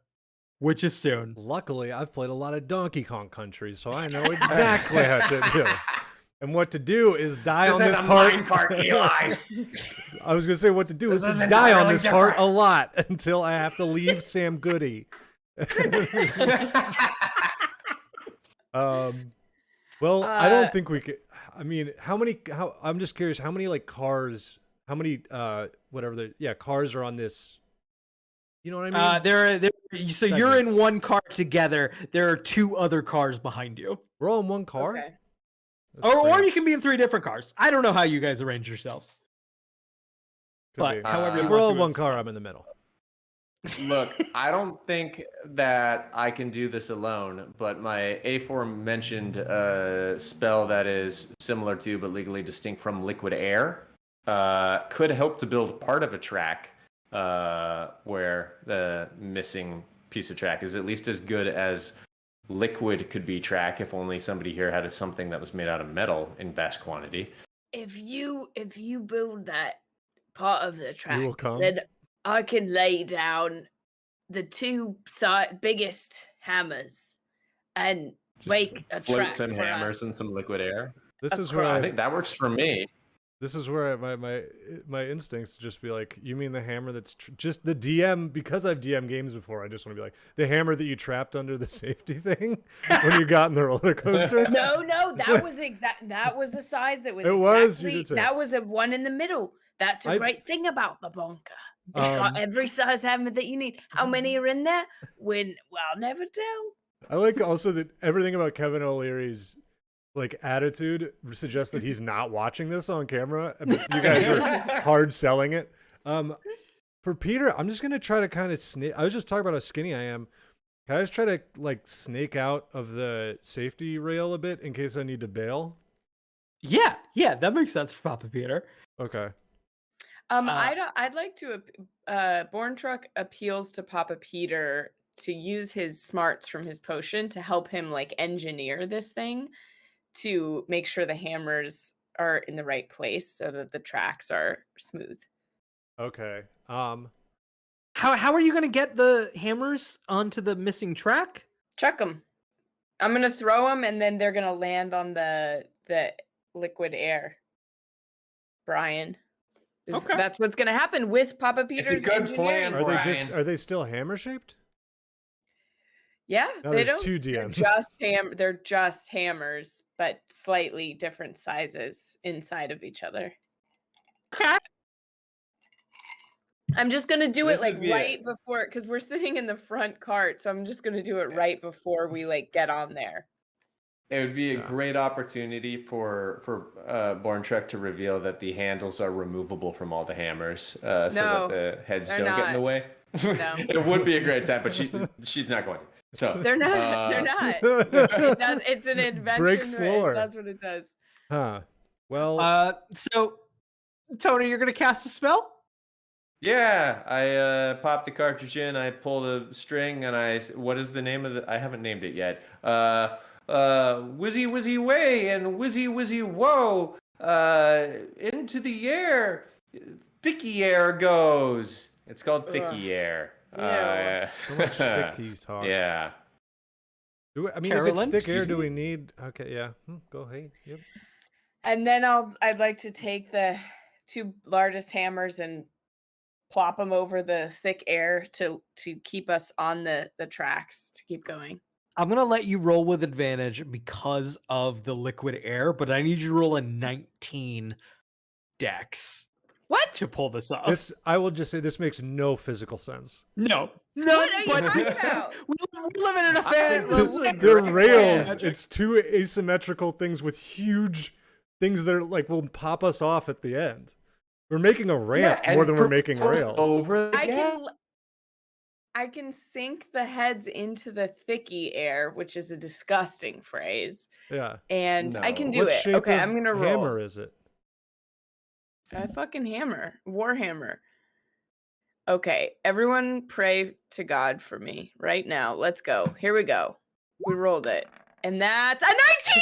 which is soon. Luckily, I've played a lot of Donkey Kong Country, so I know exactly how to do. And what to do is die on this part. Eli. I was gonna say what to do is This is just die on entirely this part a different. lot until I have to leave Sam Goody. Well, I don't think we could. I mean, I'm just curious. How many like cars? How many cars are on this? You know what I mean? So you're in Segments. one car together. There are 2 other cars behind you, We're all in one car. Okay. That's or you cramped. can be in 3 different cars. I don't know how you guys arrange yourselves. Could but be. however you If we're want all to in one is car, fine. I'm in the middle. Look, I don't think that I can do this alone, but my aforementioned spell that is similar to but legally distinct from liquid air could help to build part of a track where the missing piece of track is at least as good as liquid could be track if only somebody here had something that was made out of metal in vast quantity. If you build that part of the track, will come. then I can lay down the 2 biggest hammers and Just make a float track some for hammers us. and some liquid air. This is where I I think that works for me. This is where my instincts just be like, you mean the hammer that's just the DM? Because I've DM games before, I just want to be like, the hammer that you trapped under the safety thing when you got in the roller coaster. No, that was that was the size that was It was, you exactly, did say. that was a one in the middle. That's a great thing about the bunker. It's got every size hammer that you need. How many are in there? Well, I'll never tell. I like also that everything about Kevin O'Leary's like attitude suggests that he's not watching this on camera. But you guys are hard selling it. For Peter, I'm just gonna try to kind of snake. I was just talking about how skinny I am. Can I just try to like snake out of the safety rail a bit in case I need to bail? Yeah, that makes sense for Papa Peter. Okay. I'd like to Born Truck appeals to Papa Peter to use his smarts from his potion to help him like engineer this thing to make sure the hammers are in the right place so that the tracks are smooth. Okay. How are you gonna get the hammers onto the missing track? Chuck them. I'm gonna throw them, and then they're gonna land on the liquid air. Brian, Okay. that's what's gonna happen with Papa It's a Peter's good engineering. plan, Are Brian. they still hammer shaped? Yeah, No, they there's don't. 2 They're DMs. they're just hammers, but slightly different sizes inside of each other. I'm just gonna do This it like would be right before, because we're sitting in the front cart, so I'm just gonna do it right before we like get on there. It would be a Yeah. great opportunity for Born Trek to reveal that the handles are removable from all the hammers, so No, that the heads they're don't get in the not. way. No. It would be a great time, but she's not going to. So They're not. They're not. It does. It's an invention. Breaks It lore. does what it does. Huh. Well, So Tony, you're gonna cast a spell? Yeah, I pop the cartridge in, I pull the string, and what is the name of the? I haven't named it yet. Whizzy Whizzy Way and Whizzy Whizzy Whoa, into the air, Thicky Air goes. It's called Thicky Air. so much sticky talk. Yeah. I mean, Carolyn, if it's thick air, excuse do me? we need? Okay, yeah. Go ahead. Yep. And then I'd like to take the 2 largest hammers and plop them over the thick air to keep us on the tracks to keep going. I'm gonna let you roll with advantage because of the liquid air, but I need you to roll a 19 dex What? to pull this off. This, I will just say, this makes no physical sense. No, What are you but talking about? we're living in a think this is like They're Right. rails. Yeah. It's two asymmetrical things with huge things that are, like, will pop us off at the end. We're making a ramp Yeah, more and than we're making proposed rails. over the I gap. can sink the heads into the thicky air, which is a disgusting phrase. Yeah. And I can No. do What it. shape Okay, of I'm gonna hammer roll. is it? A fucking hammer. Warhammer. Okay, everyone pray to God for me right now. Let's go. Here we go. We rolled it. And that's a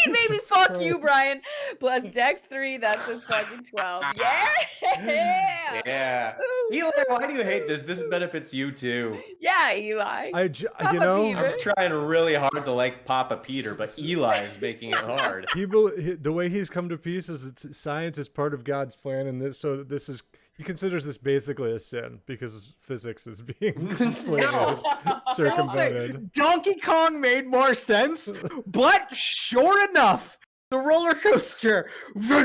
19, baby! Jesus Fuck you, Christ. Brian. Plus Dex 3, that's a fucking 12. Yeah! Yeah. Ooh. Eli, why do you hate this? This benefits you too. Yeah, Eli. You know, Peter. I'm trying really hard to like Papa Peter, but Eli is making it hard. the way he's come to peace is that science is part of God's plan, and this is, he considers this basically a sin because physics is being inflated, No. circumvented. Donkey Kong made more sense, but sure enough, the roller coaster over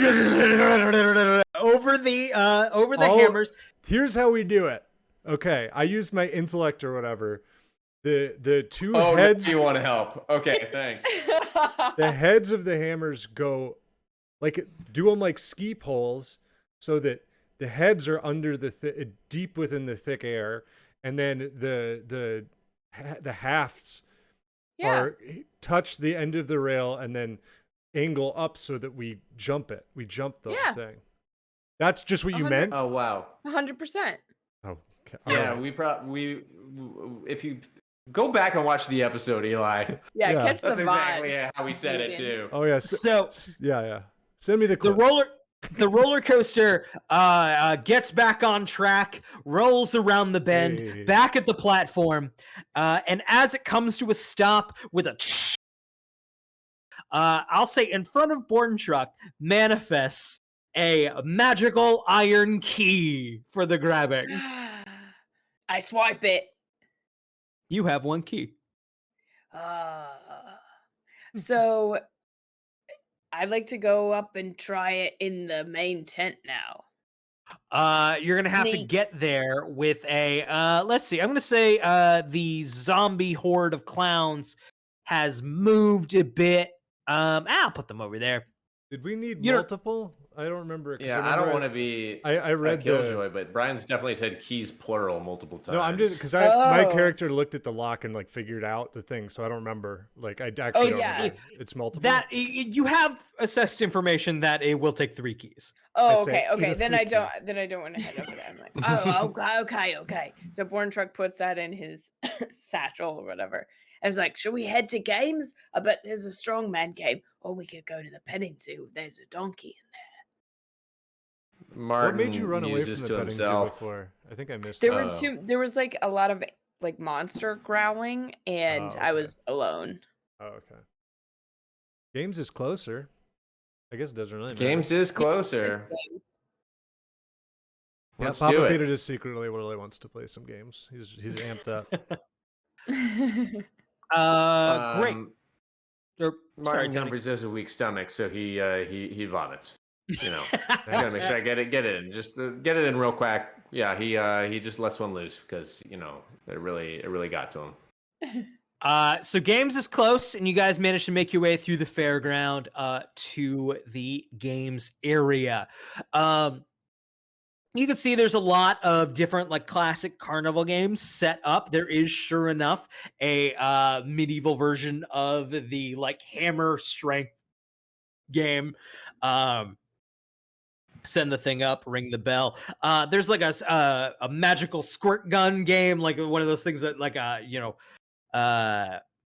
the All- hammers. Here's how we do it. Okay, I used my intellect or whatever. The two Oh, heads, you want to help? Okay, thanks. the heads of the hammers go, like, do them like ski poles, so that the heads are under the deep within the thick air, and then the hafts Yeah. are touch the end of the rail and then angle up so that we jump it. We jump the Yeah. thing. That's just what you 100 meant? Oh wow. 100%. Oh, okay. Yeah, Alright. if you go back and watch the episode, Eli, Yeah, Yeah. catch the that's exactly vibe. how we said it Ian. too. Oh yeah. So Yeah. Send me the the clip. roller coaster gets back on track, rolls around the bend, Hey. back at the platform, and as it comes to a stop with a I'll say in front of Born Truck manifests a magical iron key for the grabbing. I swipe it. You have one key. So I'd like to go up and try it in the main tent now. You're gonna have to Sneak. get there with a let's see, I'm gonna say the zombie horde of clowns has moved a bit. I'll put them over there. Did we need You don't- multiple? I don't remember it. 'cause Yeah, I remember don't want to be I a read the. killjoy, but Brian's definitely said keys plural multiple times. No, I'm just because my Oh. character looked at the lock and like figured out the thing, so I don't remember. Like I actually don't yeah. know. It's multiple. That you have assessed information that it will take 3 keys. Oh, say, okay, okay. "Eat a Then I fruit don't. Then I don't want to head over there. I'm like, Oh, okay. so Born Truck puts that in his satchel or whatever. And it's like, should we head to games? I bet there's a strongman game, or we could go to the petting zoo. There's a donkey in there. Martin What made you run away from uses the to petting zoo himself. before? I think I missed There that. were two. There was like a lot of like monster growling, and Oh, I okay. was alone. Oh, okay. Games is closer. I guess it doesn't really matter. Games is closer. Yeah, Let's Papa do it. Peter just secretly really wants to play some games. He's amped up. Great. Or, sorry, Martin Tony. Humphries has a weak stomach, so he vomits. You know, I gotta make sure I get it in. Just get it in real quick. Yeah, he just lets one loose because it really got to him. So games is close, and you guys managed to make your way through the fairground to the games area. You can see there's a lot of different like classic carnival games set up. There is sure enough a medieval version of the like hammer strength game. Send the thing up, ring the bell. There's like a magical squirt gun game, like one of those things that like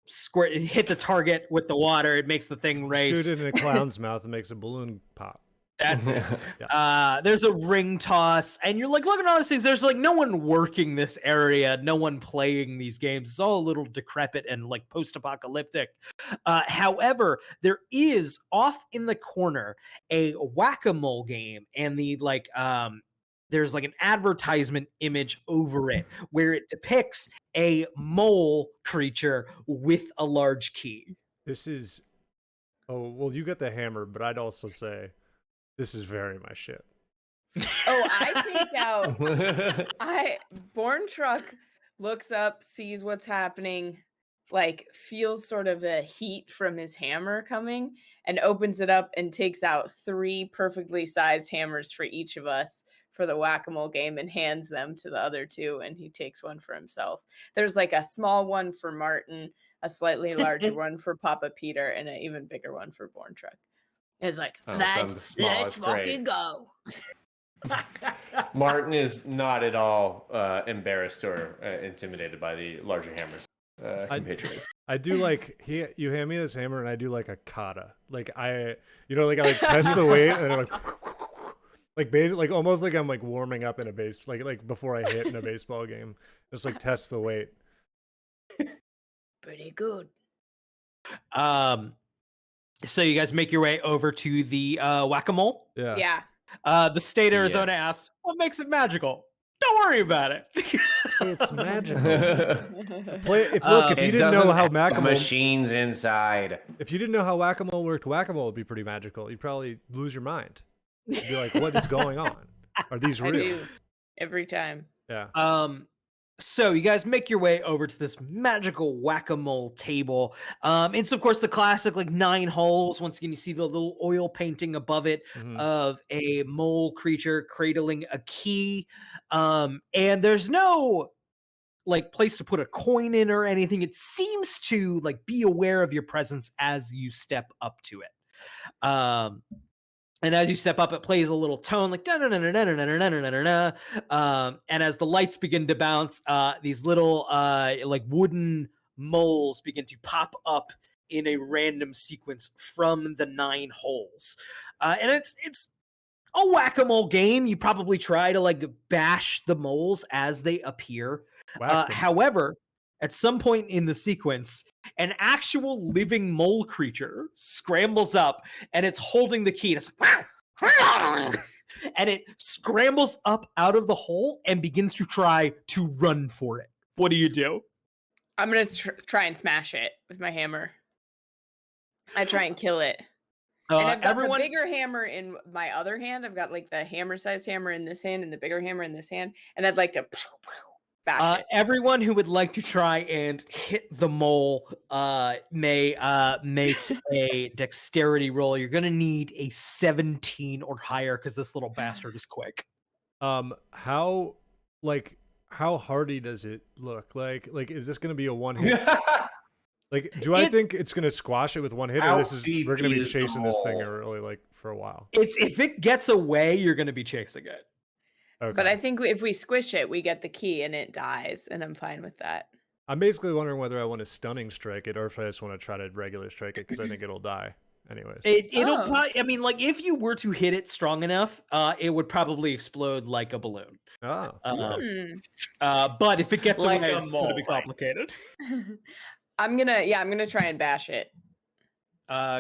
squirt, hit the target with the water, it makes the thing race. Shoot it in a clown's mouth and makes a balloon pop. That's it. Yeah. There's a ring toss, and you're like looking at all these things. There's like no one working this area, no one playing these games. It's all a little decrepit and like post-apocalyptic. However, there is off in the corner a whack-a-mole game, and the like there's like an advertisement image over it where it depicts a mole creature with a large key. This is. Oh, well, you got the hammer, but I'd also say this is very my shit. Oh, I take out. Born Truck looks up, sees what's happening, like feels sort of the heat from his hammer coming, and opens it up and takes out 3 perfectly sized hammers for each of us for the whack-a-mole game and hands them to the other 2, and he takes one for himself. There's like a small one for Martin, a slightly larger one for Papa Peter, and an even bigger one for Born Truck. It's like, Oh, so let's the smallest, great. fucking go. Martin is not at all embarrassed or intimidated by the larger hammers compatriots. I do like you hand me this hammer and I do like a kata. Like I test the weight and I'm like basically like almost like I'm like warming up in a base like before I hit in a baseball game. Just like test the weight. Pretty good. So you guys make your way over to the whack-a-mole. Yeah. The state of Arizona asks, what makes it magical? Don't worry about it. It's magical. If you didn't know how whack-a-mole machines inside. If you didn't know how whack-a-mole worked, whack-a-mole would be pretty magical. You'd probably lose your mind. You'd be like, what is going on? Are these real? I do. Every time. Yeah. So you guys make your way over to this magical whack-a-mole table. It's of course the classic like 9 holes. Once again, you see the little oil painting above it of a mole creature cradling a key. And there's no like place to put a coin in or anything. It seems to like be aware of your presence as you step up to it. And as you step up, it plays a little tone like da-na-na-na-na-na-na-na-na-na-na. And as the lights begin to bounce, these little like wooden moles begin to pop up in a random sequence from the 9 holes. And it's a whack-a-mole game. You probably try to like bash the moles as they appear. However, at some point in the sequence, an actual living mole creature scrambles up and it's holding the key. And it's like, and it scrambles up out of the hole and begins to try to run for it. What do you do? I'm going to try and smash it with my hammer. I try and kill it. And I've got the bigger hammer in my other hand. I've got like the hammer-sized hammer in this hand and the bigger hammer in this hand. And I'd like to bash it. Everyone who would like to try and hit the mole may make a dexterity roll. You're going to need a 17 or higher because this little bastard is quick. How hardy does it look? Like is this going to be a one hit? Like, do I think it's going to squash it with one hit, or we're going to be chasing this thing really like for a while? If it gets away, you're going to be chasing it. Okay. But I think if we squish it, we get the key and it dies, and I'm fine with that. I'm basically wondering whether I want to stunning strike it or if I just want to try to regular strike it because I think it'll die. Anyways, it'll probably. I mean, like if you were to hit it strong enough, it would probably explode like a balloon. Oh. But if it gets Like away, a it's mole, going to be complicated. I'm gonna try and bash it.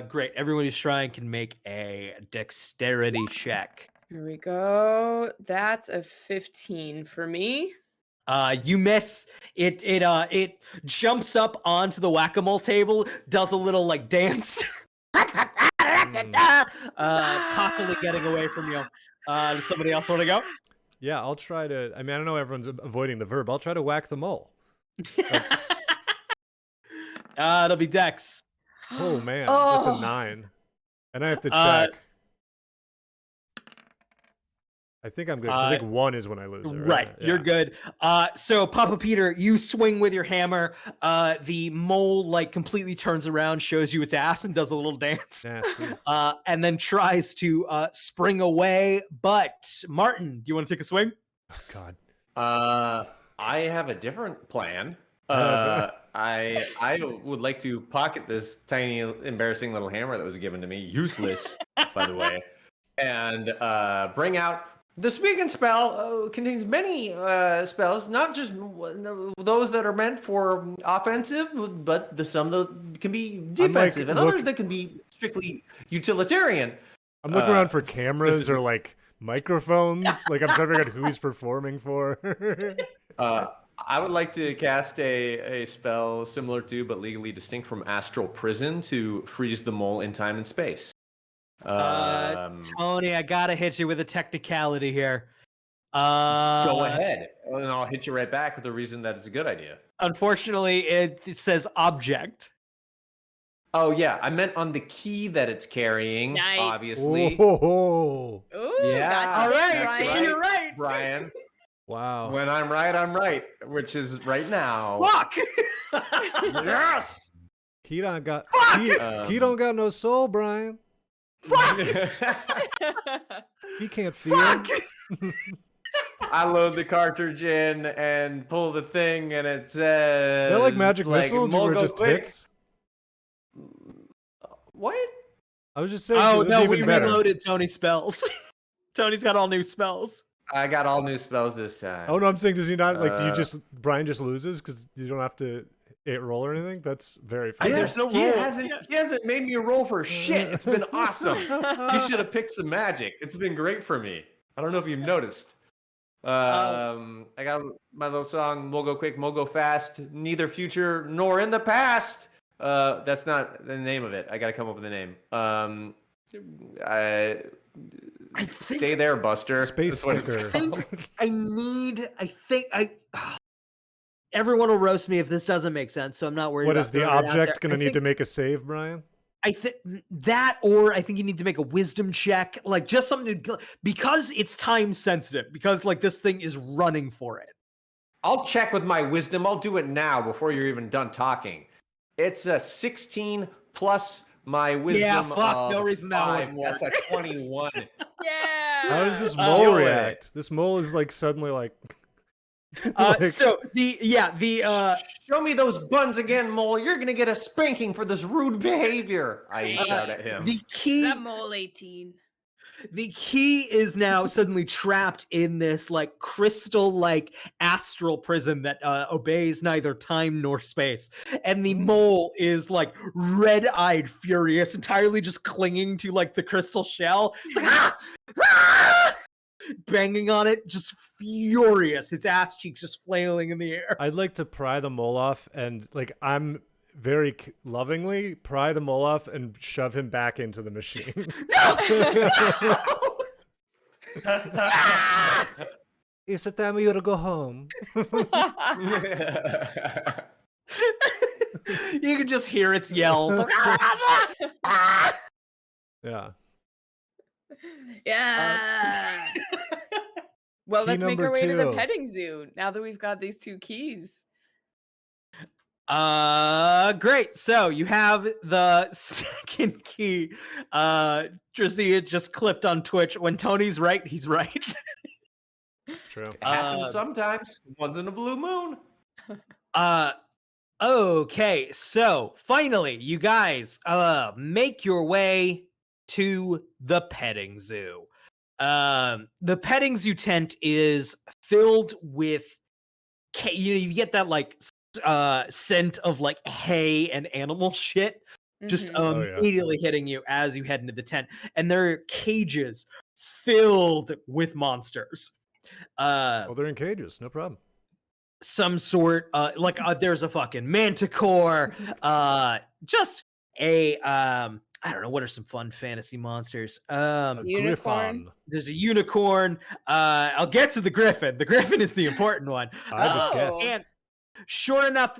Great. Everyone who's trying can make a dexterity check. Here we go. That's a 15 for me. You miss. It jumps up onto the whack-a-mole table, does a little like dance, cockily getting away from you. Does somebody else want to go? Yeah, I'll try to. I mean, I don't know. Everyone's avoiding the verb. I'll try to whack the mole. It'll be Dex. Oh man, that's a 9, and I have to check. I think I'm good. I think 1 is when I lose it. Right, Yeah. you're good. So Papa Peter, you swing with your hammer. The mole like completely turns around, shows you its ass, and does a little dance. Nasty. And then tries to spring away. But Martin, do you want to take a swing? Oh, God. I have a different plan. I would like to pocket this tiny, embarrassing little hammer that was given to me, useless, by the way, and bring out the speaking spell. Contains many spells, not just those that are meant for offensive, but some that can be defensive, and others that can be strictly utilitarian. I'm looking around for cameras or like microphones. Like I'm trying to figure out who he's performing for. I would like to cast a spell similar to, but legally distinct from Astral Prison to freeze the mole in time and space. Tony, I gotta hit you with a technicality here. Go ahead, and I'll hit you right back with the reason that it's a good idea. Unfortunately, it says object. Oh yeah, I meant on the key that it's carrying. Nice. Obviously. Whoa. Ooh, Yeah. gotcha, All right, Brian. right. you're right. Brian. Wow. When I'm right, which is right now. Fuck. Yes. He don't got Fuck! he don't got no soul, Brian. He can't feel. Fuck! I load the cartridge in and pull the thing, and it says. Is that like magic missile? Mole, Or go just quick. hits? What? I was just saying. Oh it would no, be we even better. reloaded Tony's spells. Tony's got all new spells. I got all new spells this time. Oh no, I'm saying, does he not like? Do you Uh, just Brian just loses because you don't have to roll or anything? That's very funny. there's no he roll. hasn't made me roll for shit. It's been awesome. You should have picked some magic. It's been great for me. I don't know if you've noticed. I got my little song, Mo Go Quick, Mo Go Fast, neither future nor in the past. That's not the name of it. I gotta come up with a name. Stay there, Buster. Space That's what it's sticker. called. Everyone will roast me if this doesn't make sense, so I'm not worried What about is the throwing it out object there. going to need to make a save, Brian? I think that, or I think you need to make a wisdom check, like just something to, because it's time sensitive, because like this thing is running for it. I'll check with my wisdom. I'll do it now before you're even done talking. It's a 16 plus my wisdom. Yeah, fuck, of no reason that 5. wouldn't That's a 21. Yeah. How does this deal mole with it. react? This mole is like suddenly like. So Show me those buns again, Mole. You're gonna get a spanking for this rude behavior. I shout at him. the key That mole 18. the key is now suddenly trapped in this like crystal like astral prison that obeys neither time nor space, and the mole is like red-eyed furious, entirely just clinging to like the crystal shell. It's like ah! Banging on it, just furious, its ass cheeks just flailing in the air. I'd like to pry the mole off, and like I'm very lovingly pry the mole off and shove him back into the machine. It's the time of you to go home. You can just hear its yells. Yeah. Yeah. Well, Key let's make our number way to the 2. petting zoo now that we've got these 2 keys. Great. So you have the second key. Drizzy just clipped on Twitch. When Tony's right, he's right. True. It happens sometimes. Once in a blue moon. Okay. So finally, you guys, make your way to the petting zoo. The petting zoo tent is filled with, you get that like scent of like hay and animal shit just Mhm. Oh, yeah. immediately hitting you as you head into the tent, and there are cages filled with monsters. Well, they're in cages. No problem. Some sort there's a fucking manticore, just a I don't know, what are some fun fantasy monsters? A Unicorn. griffon. There's a unicorn. I'll get to the griffin. The griffin is the important one. I just Oh. guessed. And sure enough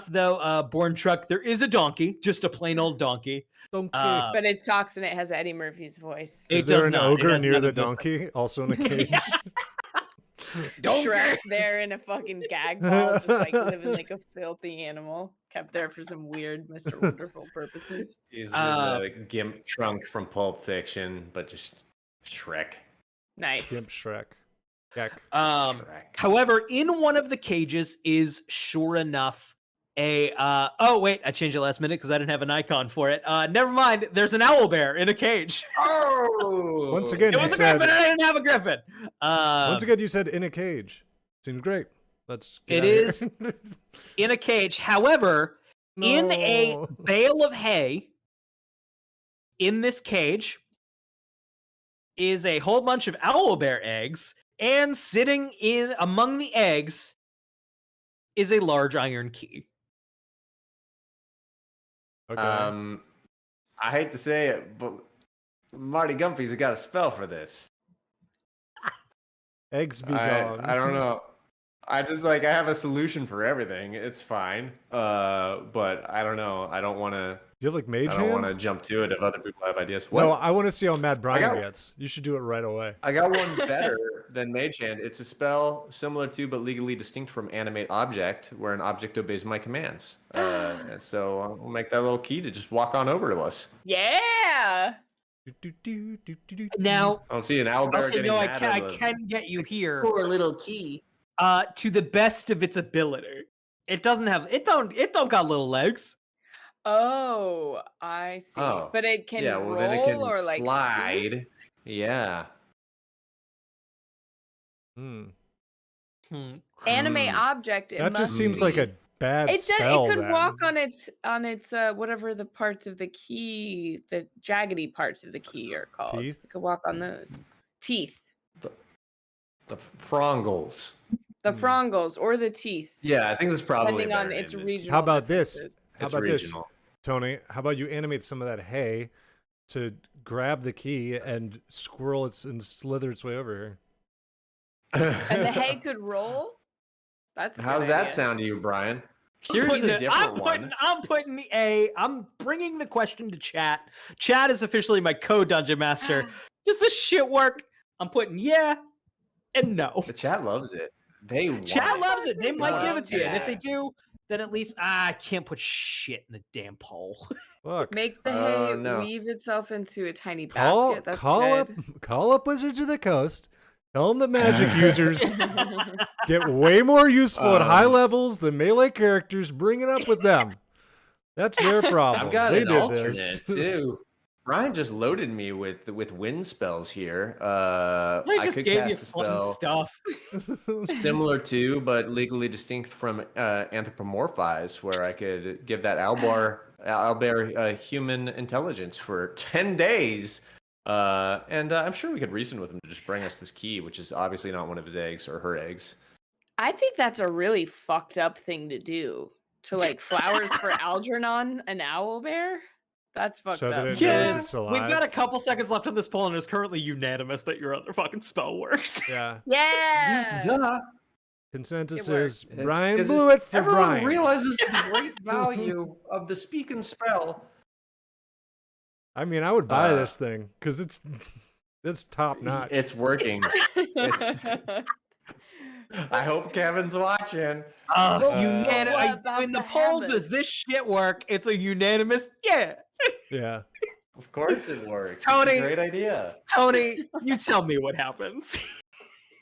though, Born Truck, there is a donkey, just a plain old donkey. Donkey. But it talks and it has Eddie Murphy's voice. It Is there does an not. It ogre has near none the of those donkey, also in a cage? Shrek's there in a fucking gag ball, just like living like a filthy animal, kept there for some weird Mr. Wonderful purposes. He's in the gimp trunk from Pulp Fiction, but just Shrek. Nice. Gimp Shrek. Gek. Shrek. However, in one of the cages is sure enough a oh wait, I changed it last minute because I didn't have an icon for it. Never mind, there's an owl bear in a cage. Oh! Once again, It you was a said. griffin, and I didn't have a griffin. Once again, you said in a cage. Seems great. Let's. Get It out of here. in a cage. However, in a No. bale of hay, in this cage, is a whole bunch of owlbear eggs, and sitting in among the eggs is a large iron key. Okay. I hate to say it, but Marty Gumpy's got a spell for this. Eggs be gone. I don't know. I have a solution for everything. It's fine. But I don't know. I don't want to. Do you have like mage I don't want to hand? jump to it if other people have ideas. What? No, I want to see how mad Brian got- gets. You should do it right away. I got one better than Mage Hand. It's a spell similar to, but legally distinct from Animate Object, where an object obeys my commands. And so we'll make that little key to just walk on over to us. Yeah. Now, I don't see an owlbear okay, getting no, mad. I can get you here. Poor little key. To the best of its ability. It doesn't have. It don't got little legs. Oh, I see. Oh, But it can yeah, roll well then it can or like scoot? slide. Yeah. Hmm. Animate Hmm. object. It That just must seems like be. a bad It does. spell. It could then. walk on its whatever the parts of the key, the jaggedy parts of the key are called. Teeth? It could walk on those teeth, The frongles. the Hmm. frongles, or the teeth, Yeah, I think that's probably depending on better its named. regional. How about this? differences. How It's about regional. this, Tony? How about you animate some of that hay to grab the key and squirrel it and slither its way over here? And the hay could roll. That's a How's good that idea. sound to you, Brian? Here's a different one. I'm putting I'm bringing the question to chat. Chat is officially my co-dungeon master. Does this shit work? I'm putting yeah and no. The chat loves it. They want Chat it. loves it. They might give it to you. And if they Yeah. do, then at least I can't put shit in the damn poll. Look, Make the Oh, hay no. weave itself into a tiny call basket. That's good. call up Wizards of the Coast. Tell them that magic users get way more useful at high levels than melee characters. Bring it up with them. That's their problem. I've got they an did alternate this. too. Brian just loaded me with wind spells here. I I just could gave you cast a fun spell stuff. similar to, but legally distinct from anthropomorphize, where I could give that owlbear human intelligence for 10 days. And I'm sure we could reason with him to just bring us this key, which is obviously not one of his eggs or her eggs. I think that's a really fucked up thing to do. To like flowers for Algernon, an owl bear. That's fucked So that up. it knows Yeah, it's we've alive. got a couple seconds left on this poll, and it's currently unanimous that your other fucking spell works. Yeah. Yeah. Duh. Consensus It worked. is Brian It's- blew it for Everyone Brian. realizes the great value of the speak and spell. I mean, I would buy Uh, this thing because it's top notch. It's working. I hope Kevin's watching. When the poll does this shit work, it's a unanimous yeah. Yeah. Of course it works. Tony. It's a great idea. Tony, you tell me what happens.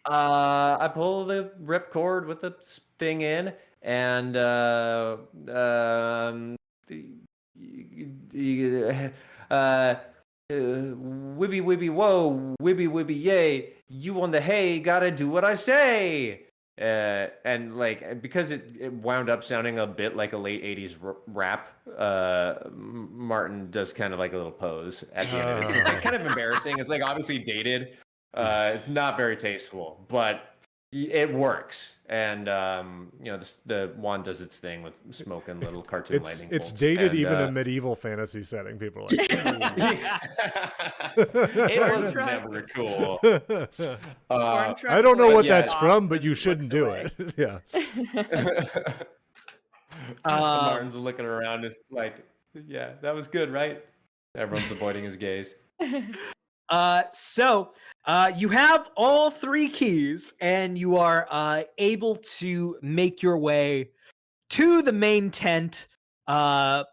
I pull the ripcord with the thing in, and wibby wibby whoa, wibby wibby yay, you on the hay gotta do what I say. And like because it wound up sounding a bit like a late 80s rap, Martin does kind of like a little pose at the end. It's like kind of embarrassing. It's like obviously dated. It's not very tasteful, but it works. And the wand does its thing with smoke and little cartoon It's lightning bolts. dated and, even in medieval fantasy setting. People are like, it was Truck. never cool. Corn truck I don't know boy what yeah, that's stops from, but and you looks shouldn't do away. it. Yeah. Martin's looking around and like, yeah, that was good, right? Everyone's avoiding his gaze. So you have all three keys, and you are able to make your way to the main tent.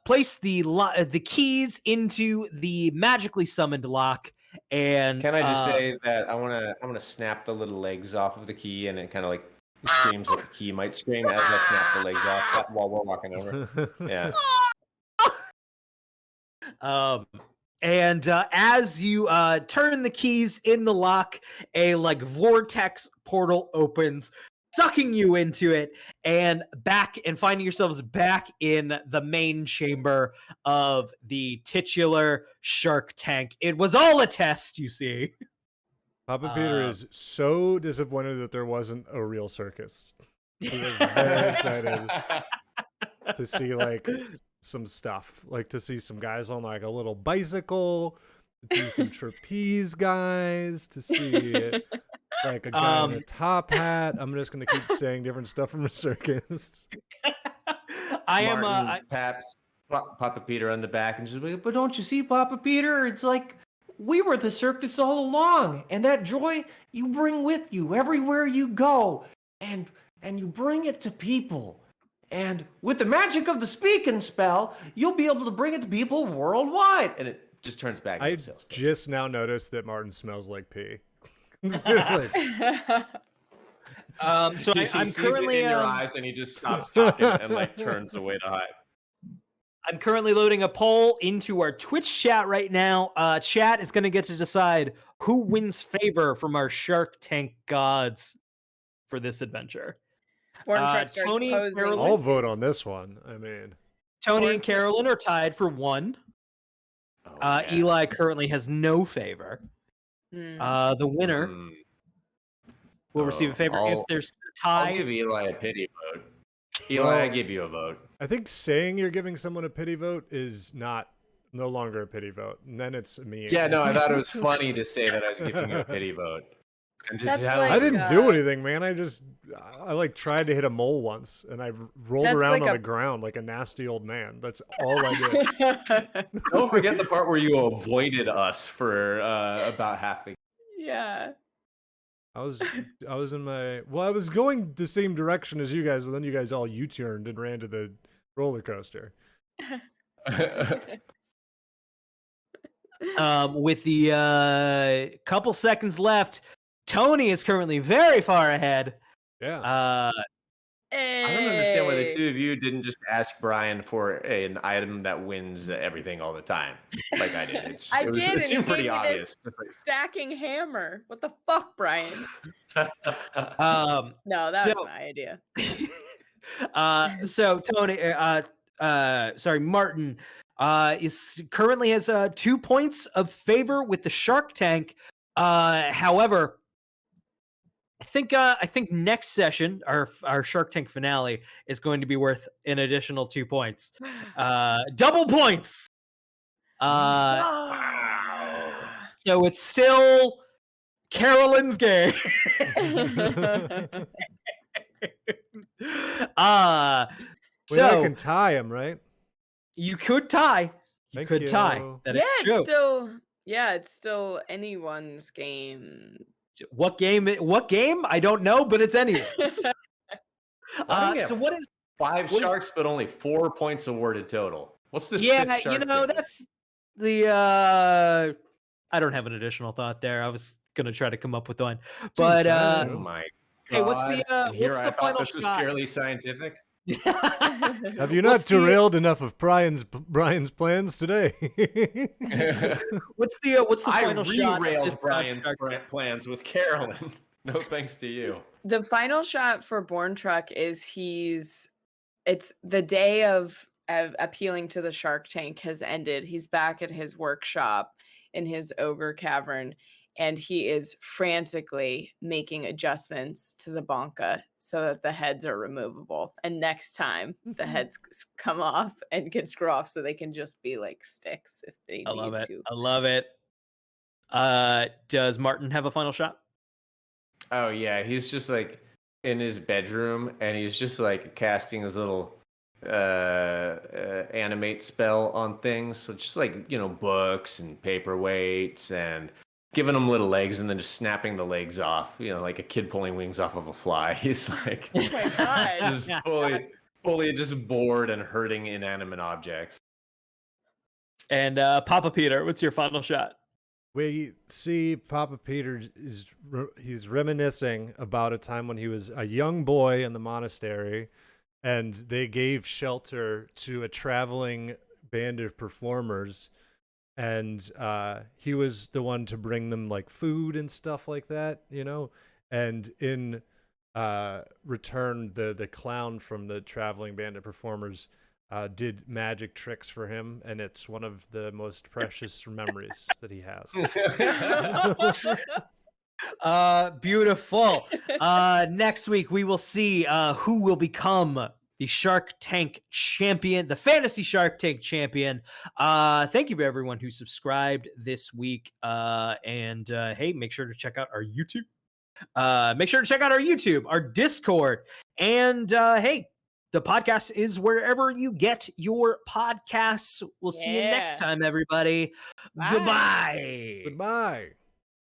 Place the keys into the magically summoned lock, and Can I just say that I want to snap the little legs off of the key, and it kind of like screams like the key might scream as I snap the legs off while we're walking over. Yeah. And as you turn the keys in the lock, a like vortex portal opens, sucking you into it, and finding yourselves back in the main chamber of the titular shark tank. It was all a test, you see. Papa Peter is so disappointed that there wasn't a real circus. He was very excited to see like some stuff, like to see some guys on like a little bicycle, to see some trapeze guys, to see like a guy in a top hat. I'm just gonna keep saying different stuff from a circus. I am. Martin pats Papa Peter on the back and just like, but don't you see, Papa Peter? It's like we were the circus all along, and that joy you bring with you everywhere you go, and you bring it to people. And with the magic of the speaking spell, you'll be able to bring it to people worldwide. And it just turns back. I into sales pitch. just now noticed that Martin smells like pee. Like, So He I'm sees currently it in your eyes, and he just stops talking and like turns away to hide. I'm currently loading a poll into our Twitch chat right now. Chat is going to get to decide who wins favor from our Shark Tank gods for this adventure. Born Truck starts Tony and posing Carolyn- I'll with vote his- on this one. I mean, Tony and Carolyn are tied for 1. Oh, yeah. Eli currently has no favor. Mm. The winner Mm. will receive a favor if I'll- there's a I'll tie. give Eli a pity vote. Eli, Well- I give you a vote. I think saying you're giving someone a pity vote is no longer a pity vote, and then it's me. Yeah, no, I thought it was funny to say that I was giving you a pity vote. And to That's tell like, I you- didn't do anything, man. I like tried to hit a mole once, and I rolled That's around like on a- the ground like a nasty old man. That's all I did. Don't forget the part where you avoided us for about half the. Yeah. I was in my I was going the same direction as you guys, and then you guys all U-turned and ran to the roller coaster. With the couple seconds left, Tony is currently very far ahead. Yeah. I don't understand why the two of you didn't just ask Brian for an item that wins everything all the time, like I did. I It did, and It he seemed pretty gave me obvious. stacking hammer. What the fuck, Brian? Um, No, that So- was my idea. so Tony, Martin, is currently has 2 points of favor with the Shark Tank. However, I think next session, our Shark Tank finale, is going to be worth an additional 2 points. Double points. So it's still Carolyn's game. Well, I So can tie him, right? you could tie. You Thank could tie. you. That Yeah, is true. it's still anyone's game. What game? I don't know, but it's anyone's. Why do we have So what is? 5 what is- sharks, but only 4 points awarded total. What's this? Yeah, fifth you shark know thing? that's the. I don't have an additional thought there. I was gonna try to come up with one, but bad. Oh my. hey, what's the, God. And here what's I the thought final this was shot? purely scientific. Have you What's not the- derailed enough of Brian's plans today? What's the I final shot? of this re-railed Brian's Shark Tank? plans with Carolyn. No thanks to you. The final shot for Born Truck is it's the day of appealing to the Shark Tank has ended. He's back at his workshop in his ogre cavern, and he is frantically making adjustments to the bonka so that the heads are removable. And next time the heads come off and can screw off so they can just be like sticks if they I love need it. to. I love it. Does Martin have a final shot? Oh yeah, he's just like in his bedroom, and he's just like casting his little animate spell on things. So just like books and paperweights, and giving them little legs, and then just snapping the legs off. Like a kid pulling wings off of a fly. He's like Oh my god. just fully just bored and hurting inanimate objects. And Papa Peter, what's your final shot? We see Papa Peter he's reminiscing about a time when he was a young boy in the monastery, and they gave shelter to a traveling band of performers, and he was the one to bring them like food and stuff like that, and in return the clown from the traveling band of performers did magic tricks for him, and it's one of the most precious memories that he has. Beautiful. Next week we will see who will become the Shark Tank champion, the fantasy Shark Tank champion. Thank you for everyone who subscribed this week. And hey, make sure to check out our YouTube. Make sure to check out our YouTube, our Discord, and hey, the podcast is wherever you get your podcasts. We'll see you next Yeah. time, everybody. Bye. Goodbye. Goodbye.